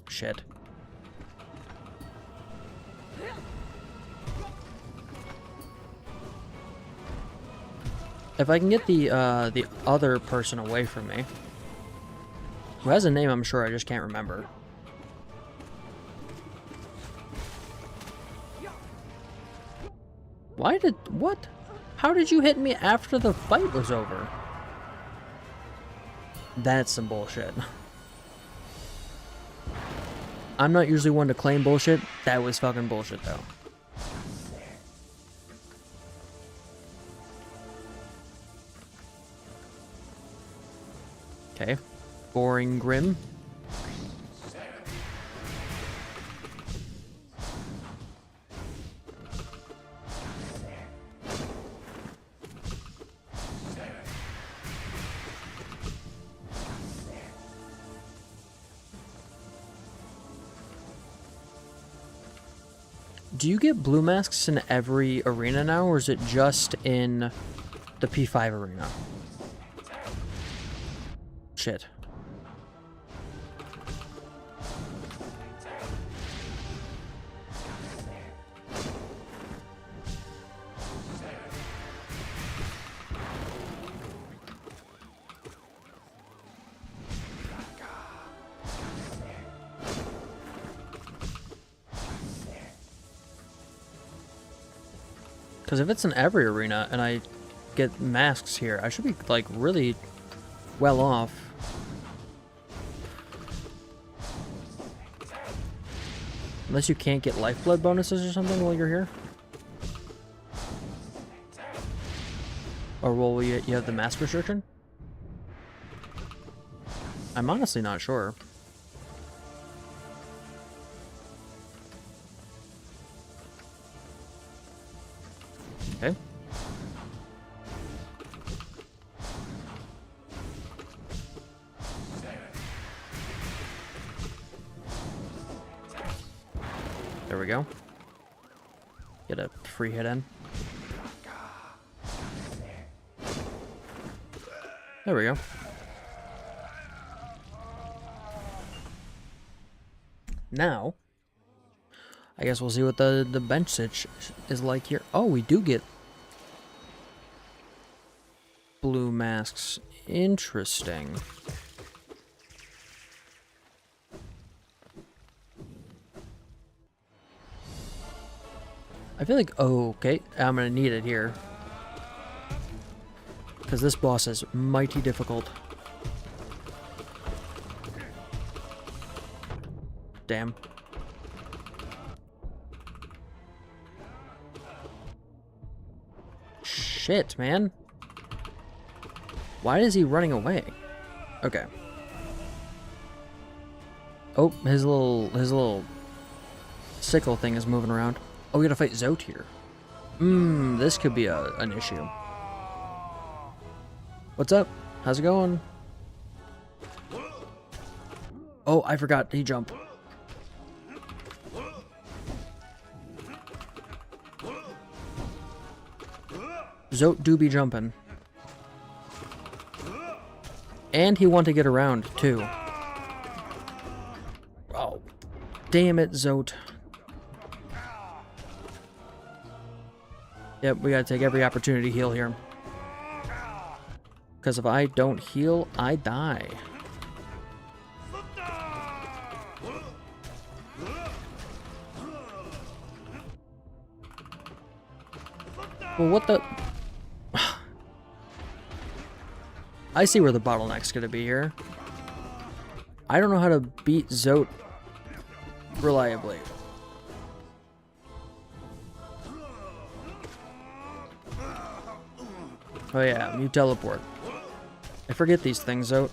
Shit. If I can get the other person away from me, who has a name, I'm sure, I just can't remember. What? How did you hit me after the fight was over? That's some bullshit. I'm not usually one to claim bullshit. That was fucking bullshit, though. Okay. Boring Grim. Do you get blue masks in every arena now, or is it just in the P5 arena? Shit. Because if it's in every arena and I get masks here, I should be, like, really well off. Unless you can't get lifeblood bonuses or something while you're here. Or will you have the mask restriction? I'm honestly not sure. Okay. There we go. Get a free hit in. There we go. Now, I guess we'll see what the bench sitch is like here. Oh, we do get blue masks. Interesting. I feel like, oh, okay, I'm gonna need it here. Because this boss is mighty difficult. Damn. Shit, man. Why is he running away? Okay. Oh, his little sickle thing is moving around. Oh, we gotta fight Zote here. This could be an issue. What's up? How's it going? Oh, I forgot. He jumped. Zote do be jumping. And he want to get around, too. Oh. Damn it, Zote. Yep, we gotta take every opportunity to heal here. Because if I don't heal, I die. Well, what the... I see where the bottleneck's gonna be here. I don't know how to beat Zote reliably. Oh yeah, you teleport. I forget these things, Zote.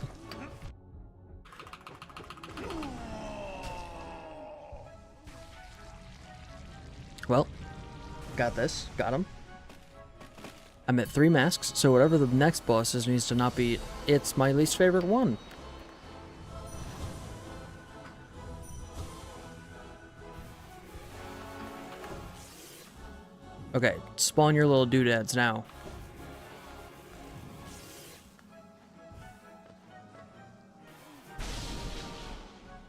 Well, got this. Got him. I'm at 3 masks, so whatever the next boss is needs to not be... It's my least favorite one. Okay, spawn your little doodads now.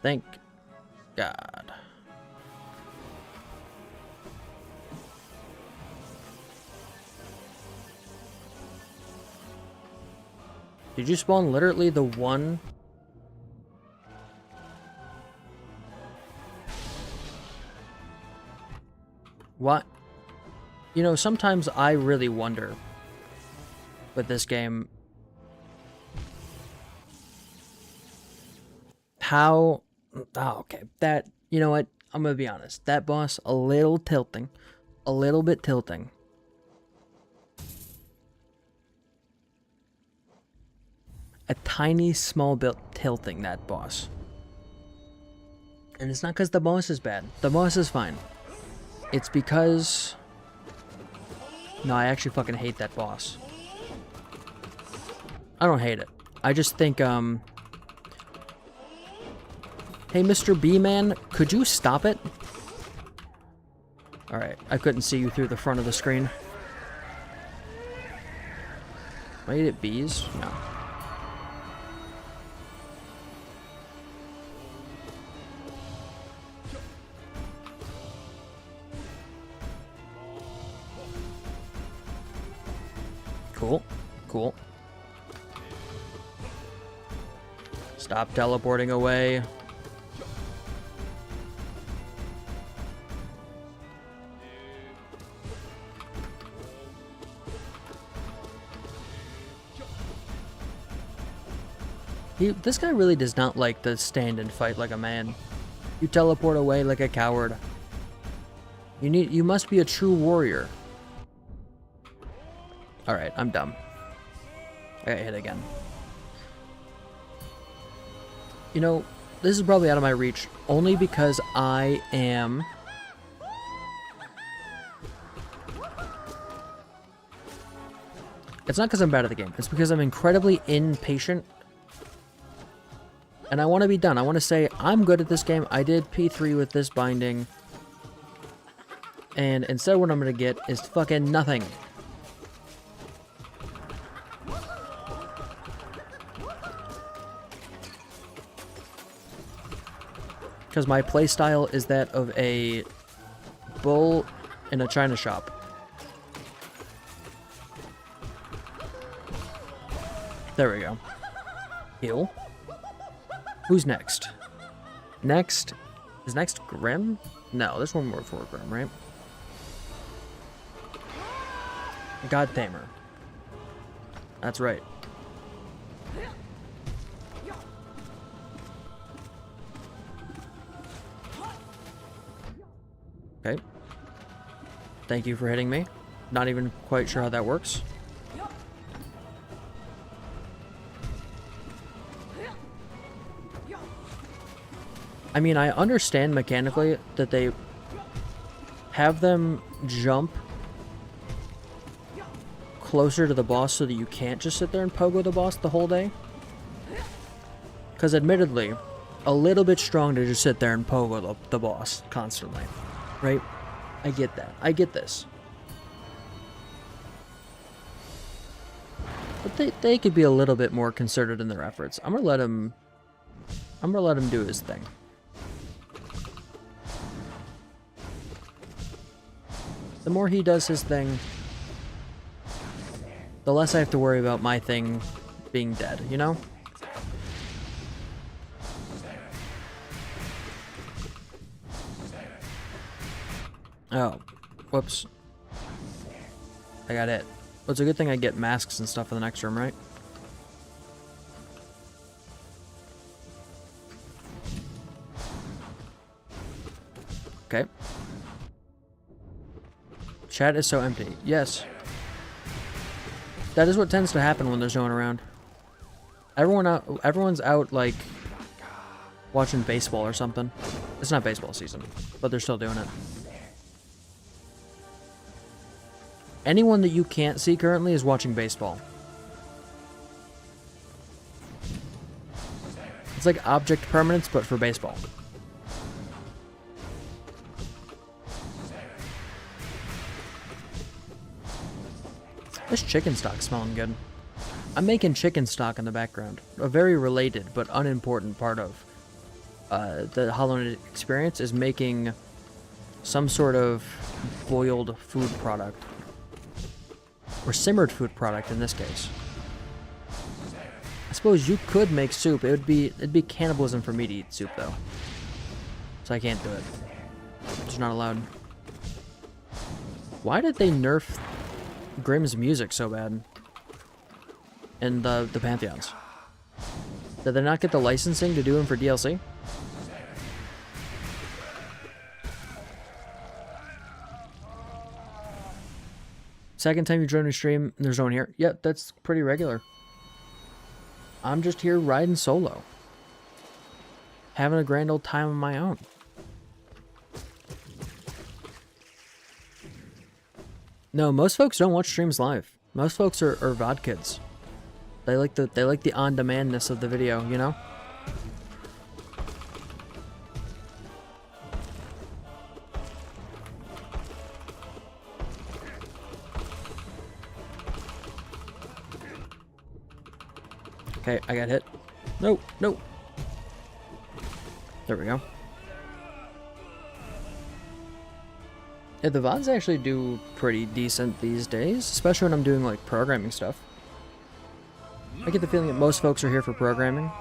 Thank God. Did you spawn literally the one? What? You know, sometimes I really wonder with this game how... Oh, okay. That, you know what? I'm gonna be honest. That boss, a little tilting. A little bit tilting. A tiny, small bit tilting, that boss. And it's not because the boss is bad. The boss is fine. It's because... No, I actually fucking hate that boss. I don't hate it. I just think, Hey, Mr. B-Man, could you stop it? Alright, I couldn't see you through the front of the screen. Am I eat bees? No. Cool. Cool. Stop teleporting away. This guy really does not like to stand and fight like a man. You teleport away like a coward. You must be a true warrior. Alright, I'm dumb. I got hit again. You know, this is probably out of my reach, only because I am... It's not because I'm bad at the game. It's because I'm incredibly impatient. And I want to be done. I want to say, I'm good at this game. I did P3 with this binding. And instead what I'm going to get is fucking nothing. Because my playstyle is that of a bull in a china shop. There we go. Heal. Who's next? Next? Is next Grim? No, there's one more for Grim, right? God Tamer. That's right. Okay. Thank you for hitting me. Not even quite sure how that works. I mean, I understand mechanically that they have them jump closer to the boss so that you can't just sit there and pogo the boss the whole day. Because admittedly, a little bit strong to just sit there and pogo the boss constantly. Right? I get that. I get this. But they could be a little bit more concerted in their efforts. I'm gonna let him do his thing. The more he does his thing, the less I have to worry about my thing being dead, you know? Oh, whoops. I got hit. Well, it's a good thing I get masks and stuff in the next room, right? Okay. Chat is so empty. Yes. That is what tends to happen when there's no one around. Everyone's out, like, watching baseball or something. It's not baseball season, but they're still doing it. Anyone that you can't see currently is watching baseball. It's like object permanence, but for baseball. This chicken stock's smelling good. I'm making chicken stock in the background. A very related but unimportant part of the HollowKnight experience is making some sort of boiled food product. Or simmered food product in this case. I suppose you could make soup. It'd be cannibalism for me to eat soup though. So I can't do it. It's not allowed. Why did they nerf Grimm's music so bad? And the Pantheons. Did they not get the licensing to do them for DLC? Second time you join a stream, there's no one here. Yep, that's pretty regular. I'm just here riding solo. Having a grand old time of my own. No, most folks don't watch streams live. Most folks are VOD kids. They like the on-demandness of the video, you know? Okay, I got hit. No, no. There we go. Yeah, the VODs actually do pretty decent these days, especially when I'm doing like programming stuff. I get the feeling that most folks are here for programming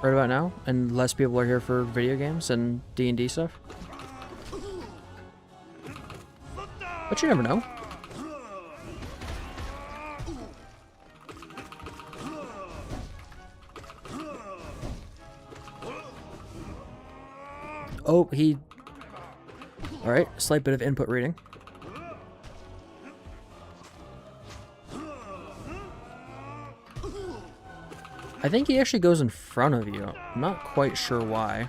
right about now, and less people are here for video games and D&D stuff. But you never know. Oh, he... Alright, slight bit of input reading. I think he actually goes in front of you. I'm not quite sure why.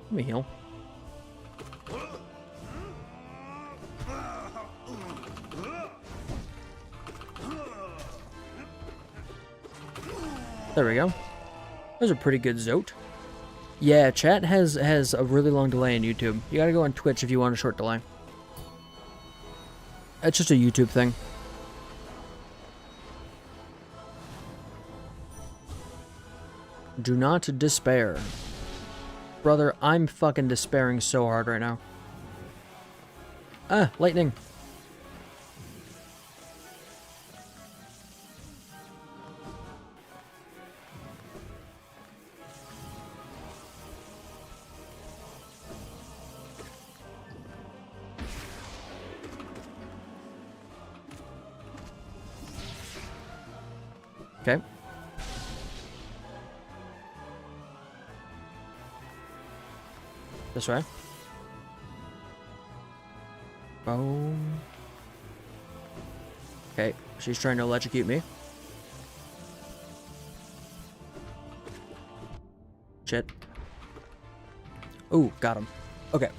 Let me heal. There we go. That was a pretty good zote. Yeah, chat has a really long delay in YouTube. You gotta go on Twitch if you want a short delay. It's just a YouTube thing. Do not despair. Brother, I'm fucking despairing so hard right now. Ah, lightning. Okay. This way. Boom. Okay, she's trying to electrocute me. Shit. Ooh, got him. Okay.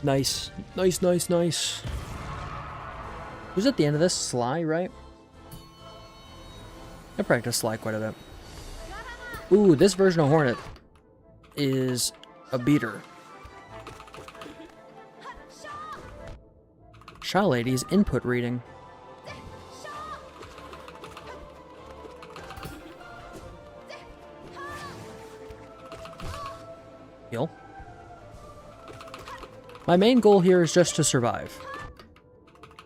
Nice. Nice, nice, nice. Who's at the end of this? Sly, right? I practice Sly quite a bit. Ooh, this version of Hornet is a beater. Shaw Lady's input reading. Heal. My main goal here is just to survive.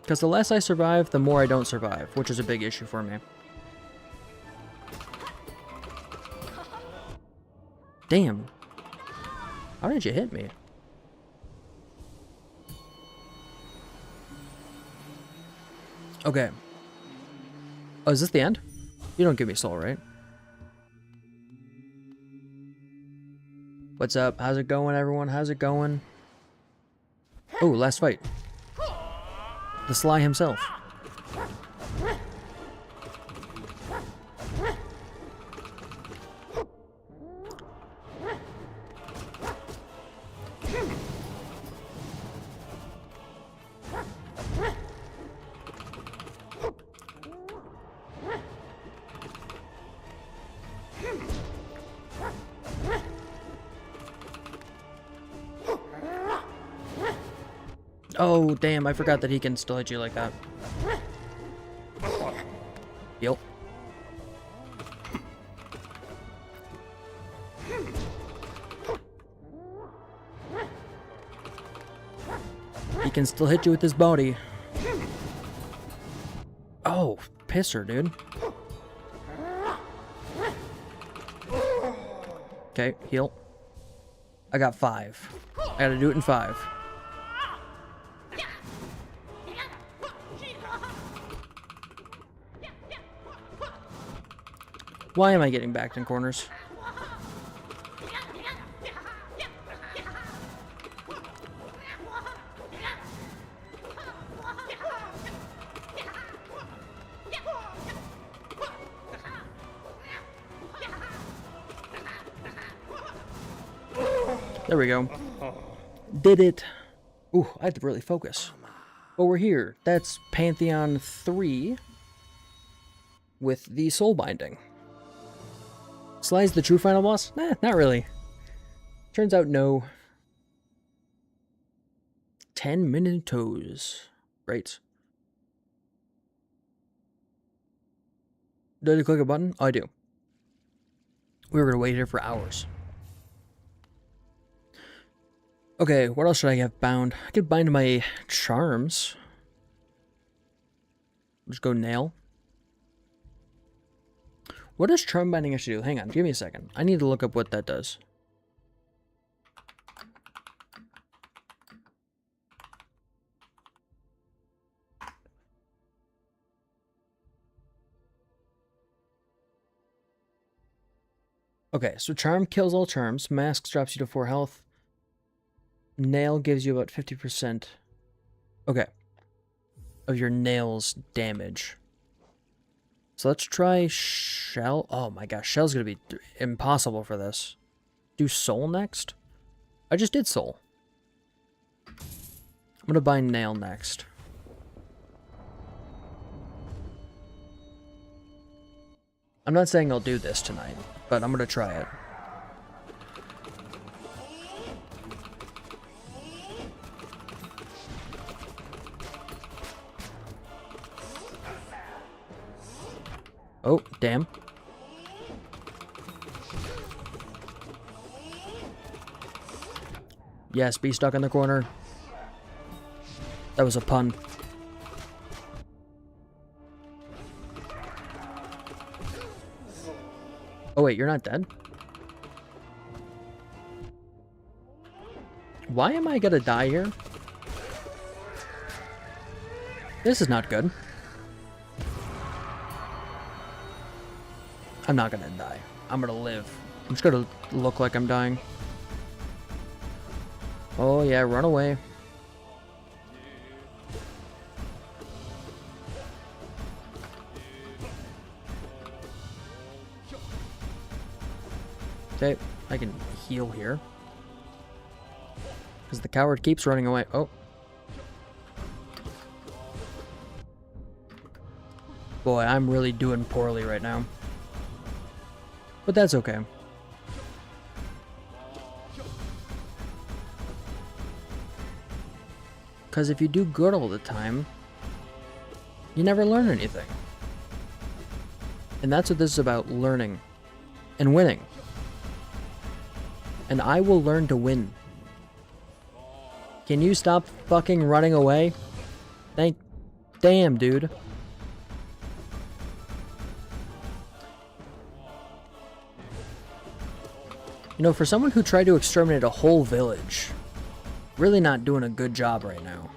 Because the less I survive, the more I don't survive, which is a big issue for me. Damn. How did you hit me? Okay. Oh, is this the end? You don't give me soul, right? What's up? How's it going, everyone? How's it going? Oh, last fight. The Sly himself. Oh, damn, I forgot that he can still hit you like that. Yep. He can still hit you with his body. Oh, pisser, dude. Okay, heal. I got 5. I gotta do it in 5. Why am I getting backed in corners? There we go. Did it. Ooh, I have to really focus. But we're here. That's Pantheon 3 with the soul binding. Sly's the true final boss? Nah, not really. Turns out no. 10 minutos. Great. Did I click a button? Oh, I do. We were going to wait here for hours. Okay, what else should I have bound? I could bind my charms. Just go nail. What does charm binding actually do? Hang on, give me a second. I need to look up what that does. Okay, so charm kills all charms. Mask drops you to 4 health. Nail gives you about 50%. Okay. Of your nail's damage. So let's try Shell. Oh my gosh, Shell's gonna be impossible for this. Do Soul next? I just did Soul. I'm gonna bind Nail next. I'm not saying I'll do this tonight, but I'm gonna try it. Oh, damn. Yes, be stuck in the corner. That was a pun. Oh wait, you're not dead? Why am I gonna die here? This is not good. I'm not gonna die. I'm gonna live. I'm just gonna look like I'm dying. Oh yeah, run away. Okay, I can heal here. Because the coward keeps running away. Oh. Boy, I'm really doing poorly right now. But that's okay. Because if you do good all the time, you never learn anything. And that's what this is about, learning and winning. And I will learn to win. Can you stop fucking running away? Damn, dude. You know, for someone who tried to exterminate a whole village, really not doing a good job right now.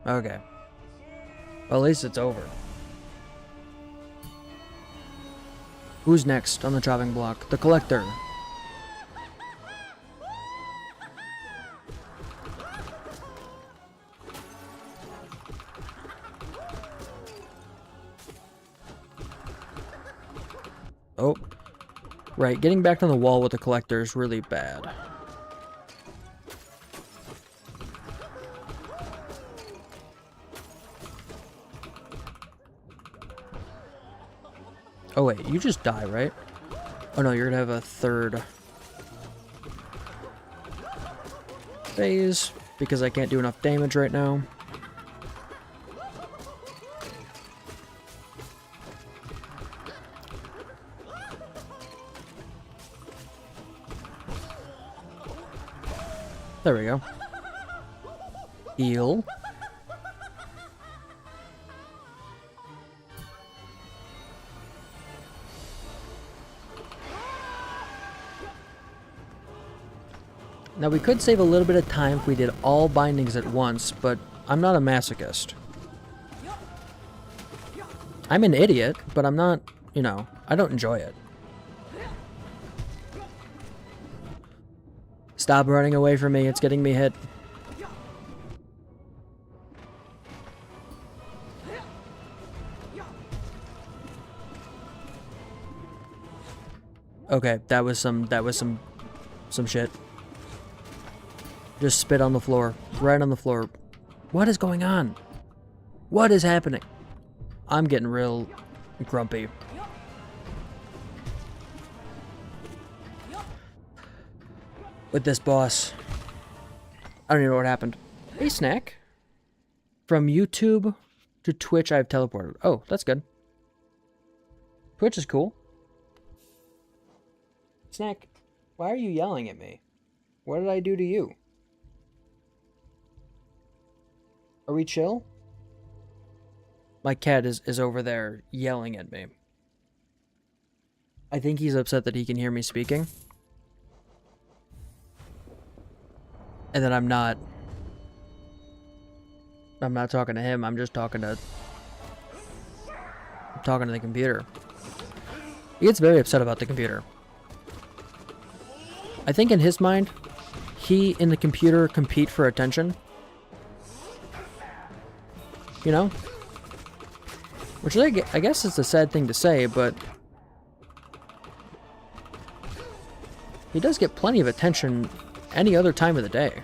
Okay. Well, at least it's over. Who's next on the chopping block? The collector. Oh. Right, getting back on the wall with the collector is really bad. Oh wait, you just die, right? Oh no, you're gonna have a third phase because I can't do enough damage right now. There we go. Heal. Now we could save a little bit of time if we did all bindings at once, but I'm not a masochist. I'm an idiot, but I'm not, you know, I don't enjoy it. Stop running away from me, it's getting me hit. Okay, that was some shit. Just spit on the floor. Right on the floor. What is going on? What is happening? I'm getting real grumpy. With this boss. I don't even know what happened. Hey, Snack. From YouTube to Twitch, I've teleported. Oh, that's good. Twitch is cool. Snack, why are you yelling at me? What did I do to you? Are we chill? My cat is over there yelling at me. I think he's upset that he can hear me speaking. And that I'm not talking to him, I'm just talking to the computer. He gets very upset about the computer. I think in his mind, he and the computer compete for attention. You know? Which I guess is a sad thing to say, but he does get plenty of attention any other time of the day.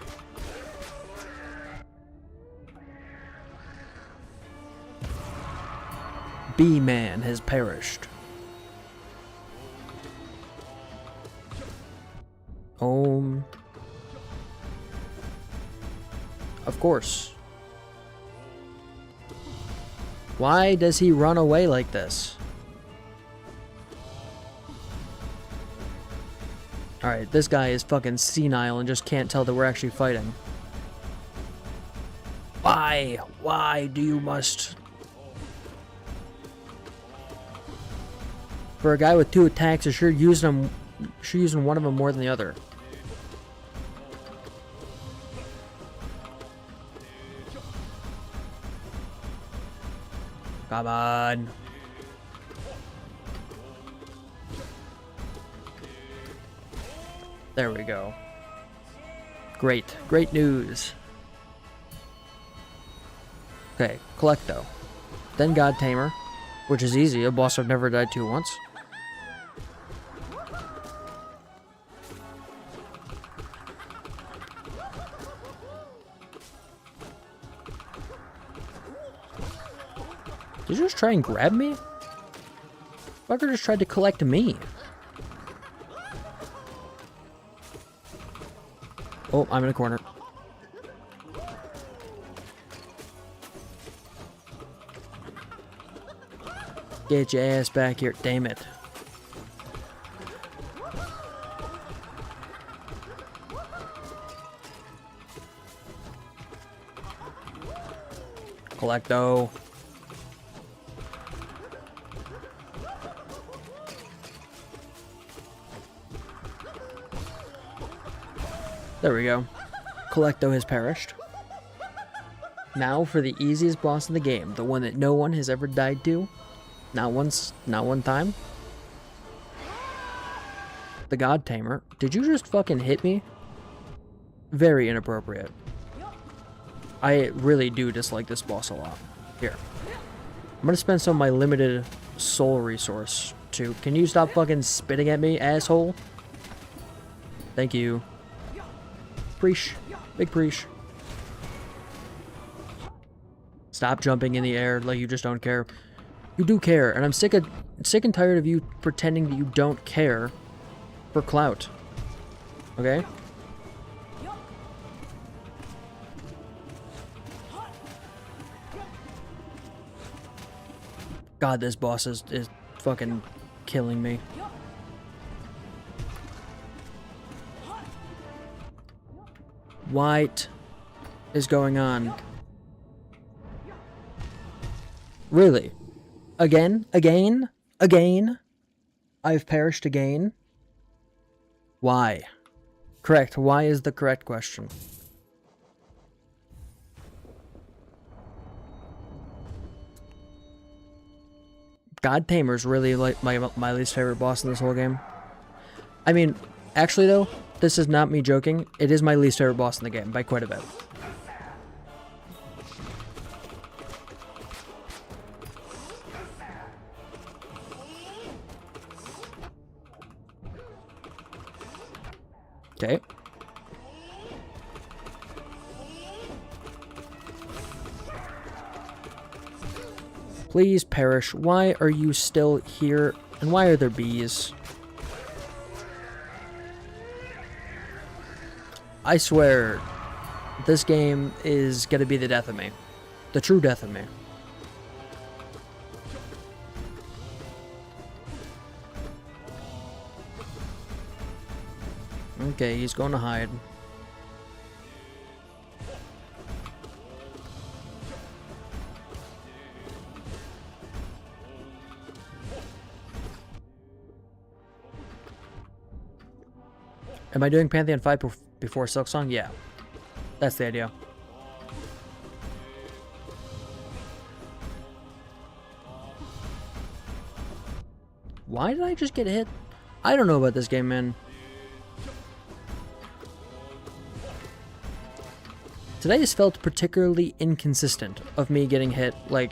B-Man has perished. Of course. Why does he run away like this? Alright, this guy is fucking senile and just can't tell that we're actually fighting. Why? Why do you must? For a guy with 2 attacks, you're sure using one of them more than the other. Come on. There we go. Great. Great news. Okay, Collecto. Then God Tamer, which is easy, a boss I've never died to once. Did you just try and grab me? Fucker just tried to collect me. Oh, I'm in a corner. Get your ass back here, damn it. Collecto. There we go. Collecto has perished. Now for the easiest boss in the game, the one that no one has ever died to. Not once, not one time. The God Tamer. Did you just fucking hit me? Very inappropriate. I really do dislike this boss a lot. Here. I'm gonna spend some of my limited soul resource to... Can you stop fucking spitting at me, asshole? Thank you. Preach. Big preach. Stop jumping in the air like you just don't care. You do care, and I'm sick and tired of you pretending that you don't care for clout. Okay? God, this boss is fucking killing me. What is going on? Really? Again? Again? Again? I've perished again? Why? Correct. Why is the correct question. God Tamer's really like my least favorite boss in this whole game. I mean, actually though, this is not me joking. It is my least favorite boss in the game by quite a bit. Okay. Please perish. Why are you still here? And why are there bees? I swear, this game is gonna be the death of me. The true death of me. Okay, he's going to hide. Am I doing Pantheon 5 before Silksong? Yeah. That's the idea. Why did I just get hit? I don't know about this game, man. Today has felt particularly inconsistent of me getting hit, like,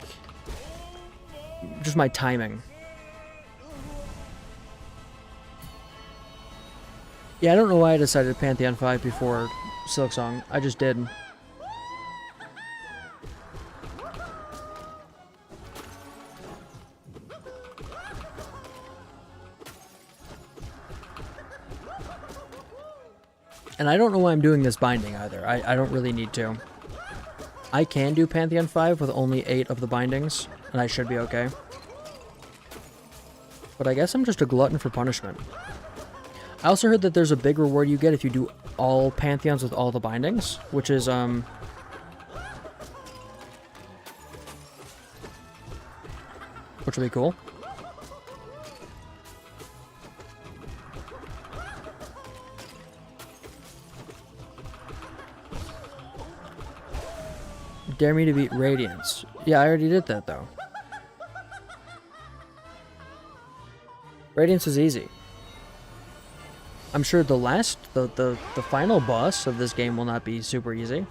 just my timing. Yeah, I don't know why I decided Pantheon 5 before Silksong. I just did. And I don't know why I'm doing this binding either. I don't really need to. I can do Pantheon 5 with only 8 of the bindings, and I should be okay. But I guess I'm just a glutton for punishment. I also heard that there's a big reward you get if you do all Pantheons with all the bindings, which is, which will be cool. Dare me to beat Radiance. Yeah, I already did that, though. Radiance is easy. I'm sure the final boss of this game will not be super easy.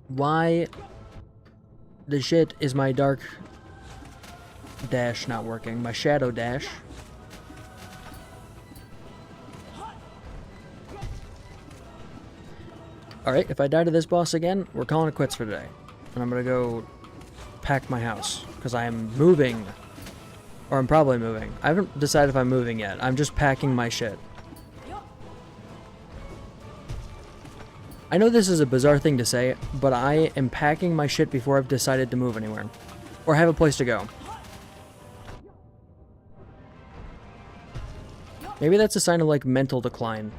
Why the shit is my dark dash not working? My shadow dash. Alright, if I die to this boss again, we're calling it quits for today. And I'm gonna go pack my house, because I am moving. Or I'm probably moving. I haven't decided if I'm moving yet. I'm just packing my shit. I know this is a bizarre thing to say, but I am packing my shit before I've decided to move anywhere. Or have a place to go. Maybe that's a sign of, like, mental decline.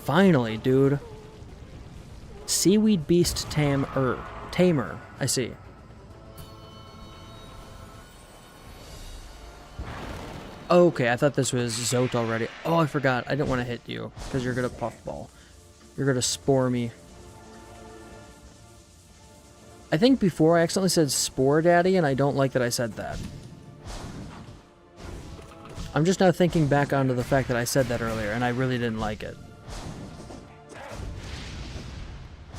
Finally, dude. Seaweed Beast Tamer. I see. Okay, I thought this was Zote already. Oh, I forgot. I didn't want to hit you because you're gonna puffball. You're gonna spore me. I think before I accidentally said Spore Daddy, and I don't like that I said that. I'm just now thinking back onto the fact that I said that earlier, and I really didn't like it.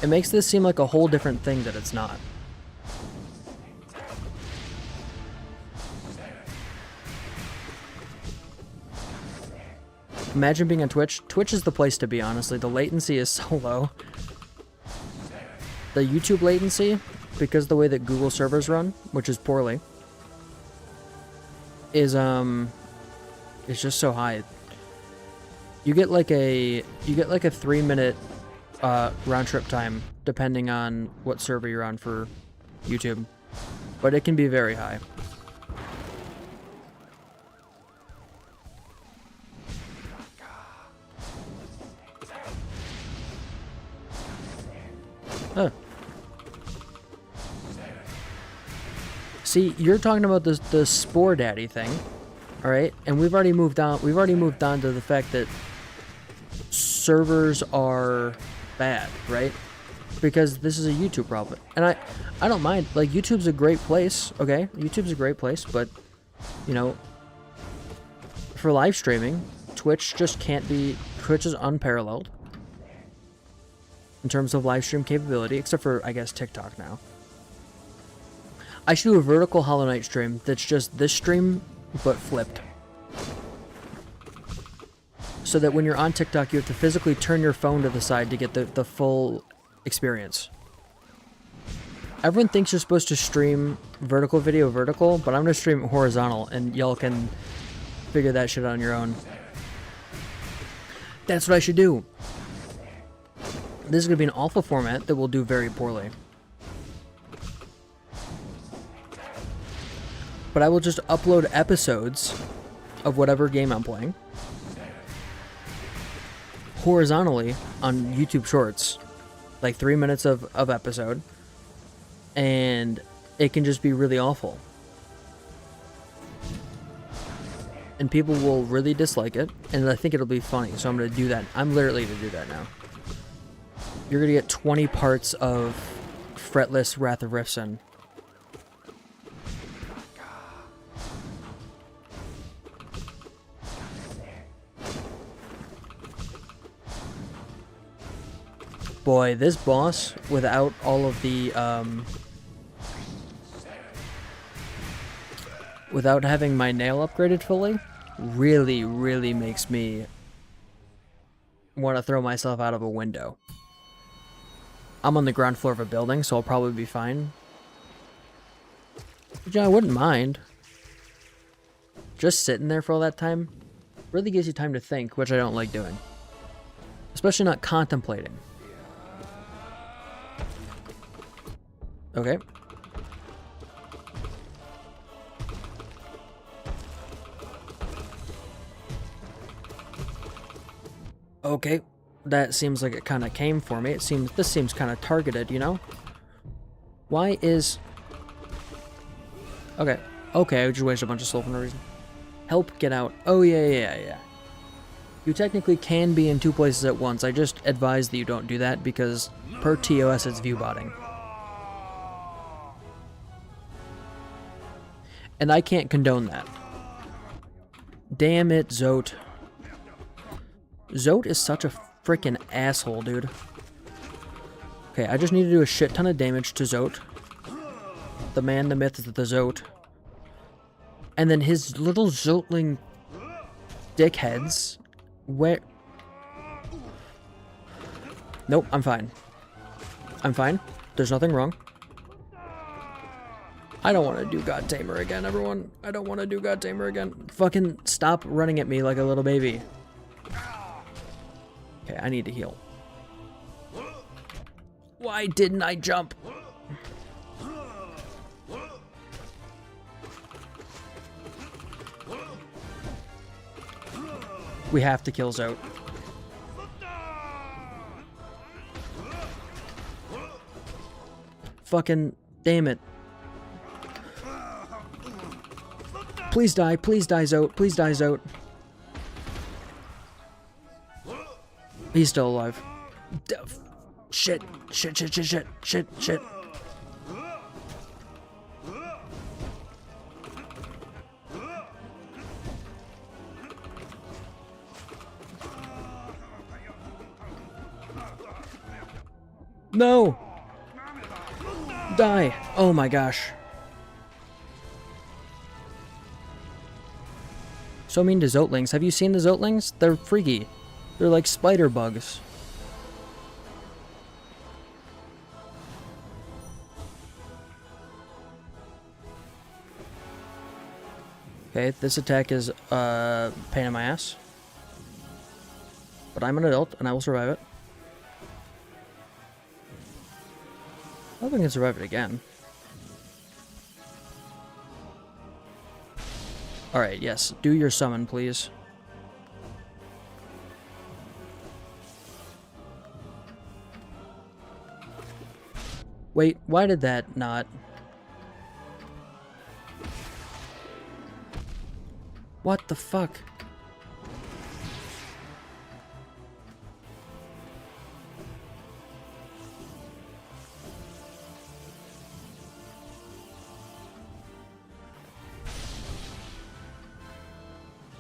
It makes this seem like a whole different thing that it's not. Imagine being on Twitch. Twitch is the place to be, honestly. The latency is so low. The YouTube latency, because of the way that Google servers run, which is poorly, is it's just so high. You get like a 3-minute round trip time depending on what server you're on for YouTube, but it can be very high. Huh. See, you're talking about the Spore Daddy thing, all right? And we've already moved on. We've already moved on to the fact that servers are bad, right? Because this is a YouTube problem, and I don't mind. Like, YouTube's a great place, okay? YouTube's a great place, but you know, for live streaming, Twitch just can't be. Twitch is unparalleled in terms of live stream capability, except for, I guess, TikTok now. I should do a vertical HollowKnight stream that's just this stream, but flipped. So that when you're on TikTok, you have to physically turn your phone to the side to get the full experience. Everyone thinks you're supposed to stream vertical video vertical, but I'm going to stream it horizontal, and y'all can figure that shit out on your own. That's what I should do. This is going to be an awful format that will do very poorly. But I will just upload episodes of whatever game I'm playing horizontally on YouTube Shorts, like 3 minutes of episode, and it can just be really awful. And people will really dislike it, and I think it'll be funny, so I'm going to do that. I'm literally going to do that now. You're going to get 20 parts of Fretless Wrath of Rifson. Boy, this boss, without all of the, without having my nail upgraded fully, really, really makes me want to throw myself out of a window. I'm on the ground floor of a building, so I'll probably be fine. But yeah, I wouldn't mind. Just sitting there for all that time really gives you time to think, which I don't like doing. Especially not contemplating. Okay. Okay. That seems like it kind of came for me. This seems kind of targeted, you know? Why is... Okay. Okay, I just wasted a bunch of soul for no reason. Help get out. Oh, yeah. You technically can be in 2 places at once. I just advise that you don't do that because per TOS it's view botting. And I can't condone that. Damn it, Zote. Zote is such a freaking asshole, dude. Okay, I just need to do a shit ton of damage to Zote. The man, the myth, the Zote. And then his little Zotling dickheads. Where? Nope, I'm fine. I'm fine. There's nothing wrong. I don't want to do God Tamer again, everyone. I don't want to do God Tamer again. Fucking stop running at me like a little baby. Okay, I need to heal. Why didn't I jump? We have to kill Zote. Fucking damn it. Please die, Zote, please die, Zote. He's still alive. Shit. No! Die! Oh my gosh. So mean to Zotlings. Have you seen the Zotlings? They're freaky. They're like spider bugs. Okay, this attack is pain in my ass. But I'm an adult and I will survive it. I hope I can survive it again. Alright, yes. Do your summon, please. Wait, why did that not... What the fuck?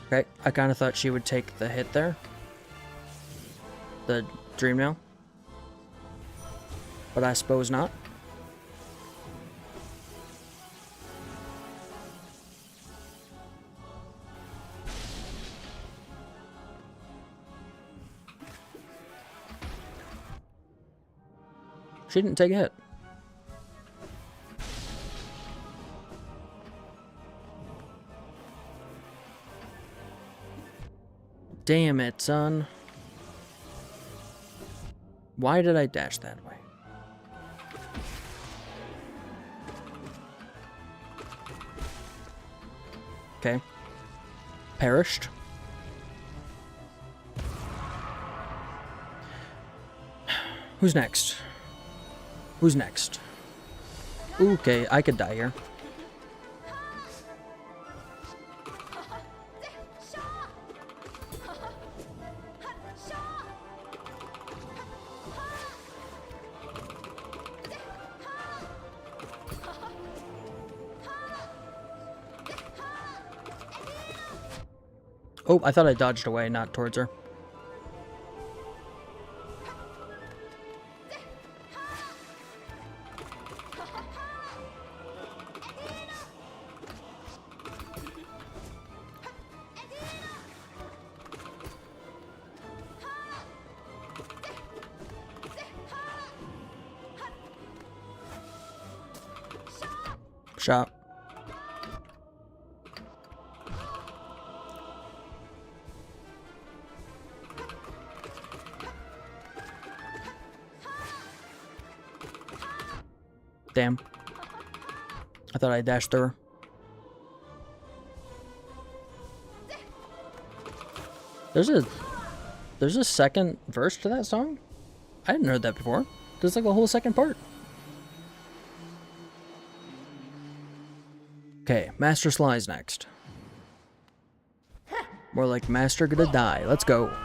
Okay, I kind of thought she would take the hit there. The dream nail. But I suppose not. She didn't take a hit. Damn it, son. Why did I dash that way? Okay. Perished. Who's next? Who's next? Okay, I could die here. Oh, I thought I dodged away, not towards her. Shot. Damn. I thought I dashed through her. There's a second verse to that song? I hadn't heard that before. There's like a whole second part. Okay, Master Sly's next. More like Master gonna die. Let's go.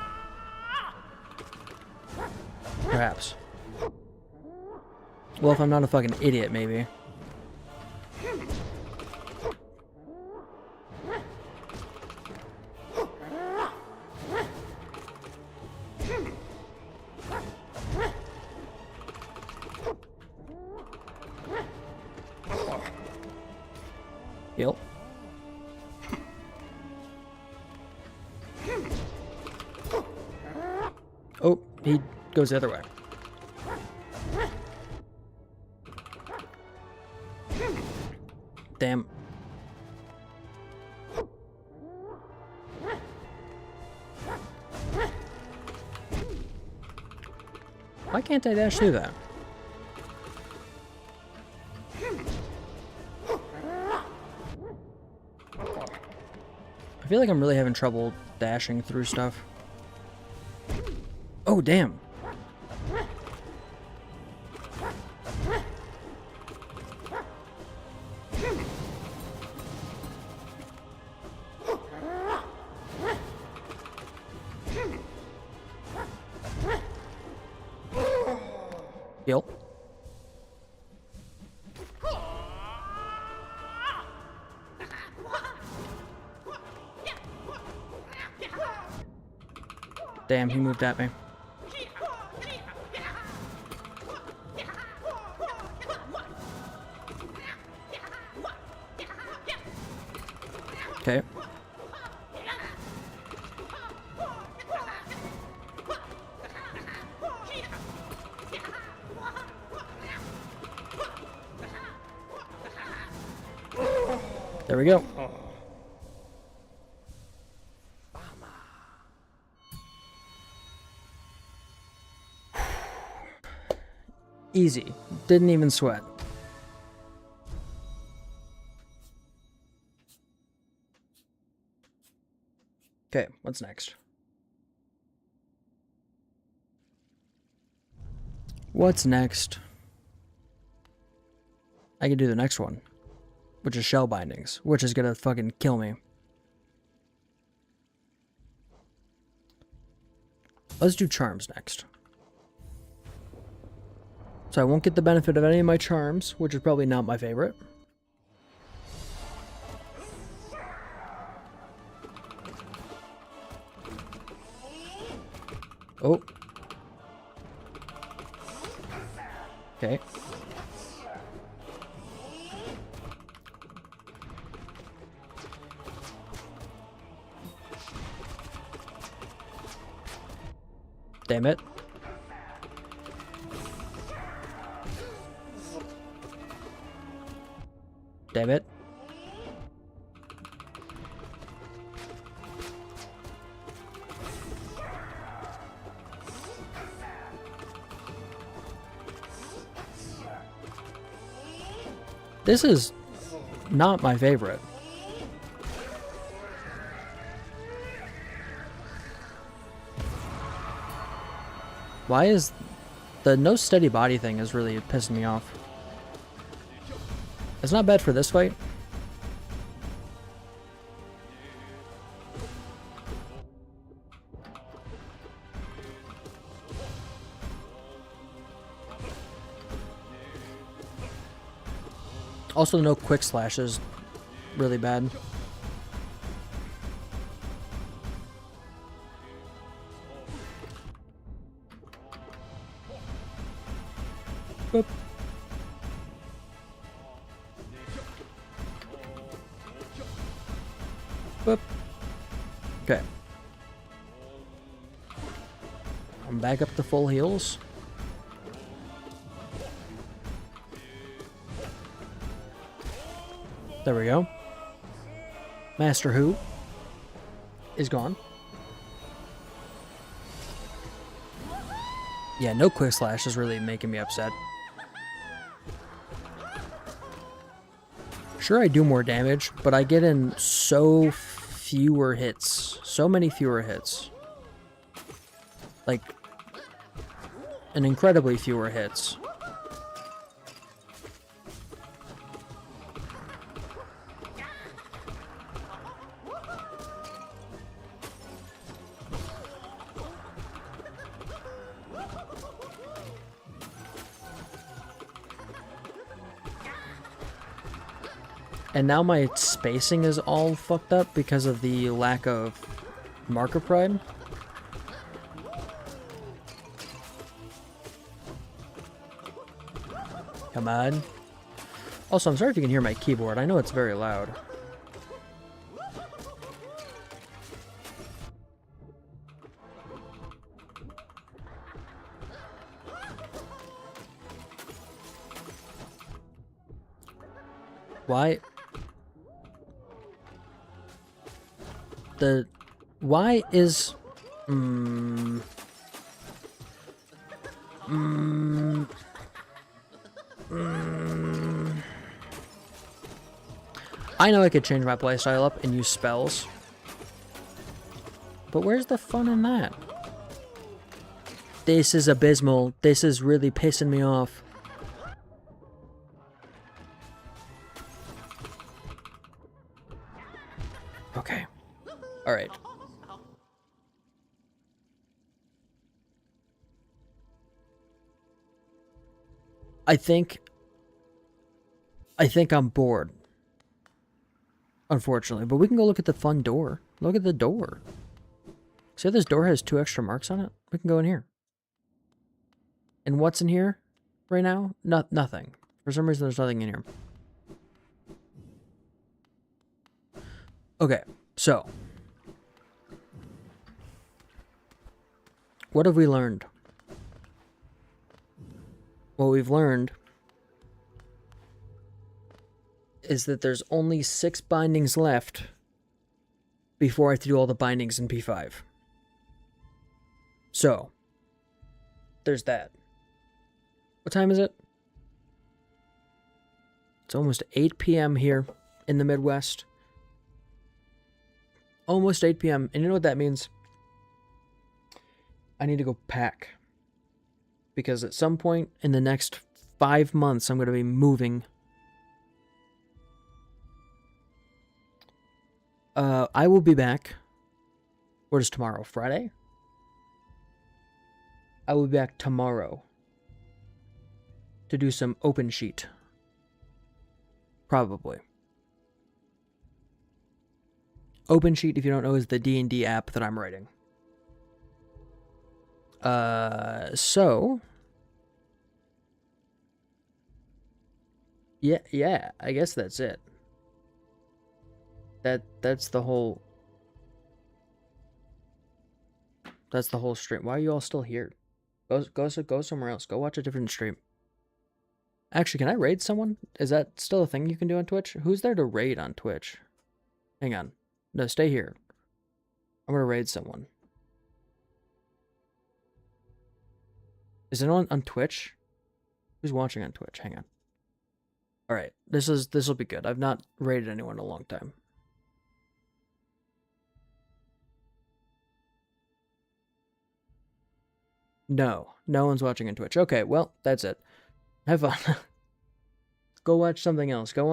Perhaps. Well, if I'm not a fucking idiot, maybe. Yep. Oh, he goes the other way. Damn. Why can't I dash through that? I feel like I'm really having trouble dashing through stuff. Oh, damn. Heal. Damn, he moved at me. Okay. There we go. Easy. Didn't even sweat. Okay, what's next? What's next? I can do the next one, which is shell bindings, which is gonna fucking kill me. Let's do charms next. So I won't get the benefit of any of my charms, which is probably not my favorite. Oh. Okay. Damn it. Damn it. This is not my favorite. Why is the no steady body thing is really pissing me off? It's not bad for this fight. Also, no quick slash is really bad. Boop. Boop. Okay. I'm back up to full heals. There we go. Master Who is gone. Yeah, no quick slash is really making me upset. Sure, I do more damage, but I get in so fewer hits. So many fewer hits. Like, an incredibly fewer hits. And now my spacing is all fucked up because of the lack of marker pride. Come on. Also, I'm sorry if you can hear my keyboard. I know it's very loud. Why? Why is... I know I could change my playstyle up and use spells. But where's the fun in that? This is abysmal. This is really pissing me off. Okay. Alright. I think I'm bored. Unfortunately, but we can go look at the fun door. Look at the door. See how this door has 2 extra marks on it? We can go in here. And what's in here right now? Nothing. For some reason, there's nothing in here. Okay, so. What have we learned? What we've learned is that there's only 6 bindings left before I have to do all the bindings in P5. So, there's that. What time is it? It's almost 8 p.m. here in the Midwest. Almost 8 p.m. And you know what that means? I need to go pack. Because at some point in the next 5 months, I'm going to be moving. I will be back. What is tomorrow? Friday? I will be back tomorrow to do some open sheet. Probably. Open sheet, if you don't know, is the D&D app that I'm writing. So yeah, I guess that's it. That's the whole stream. Why are you all still here? Go somewhere else. Go watch a different stream. Actually, can I raid someone? Is that still a thing you can do on Twitch? Who's there to raid on Twitch? Hang on. No, stay here. I'm gonna raid someone. Is anyone on Twitch? Who's watching on Twitch? Hang on. Alright, this will be good. I've not raided anyone in a long time. No one's watching on Twitch. Okay, well, that's it. Have fun. Go watch something else. Go watch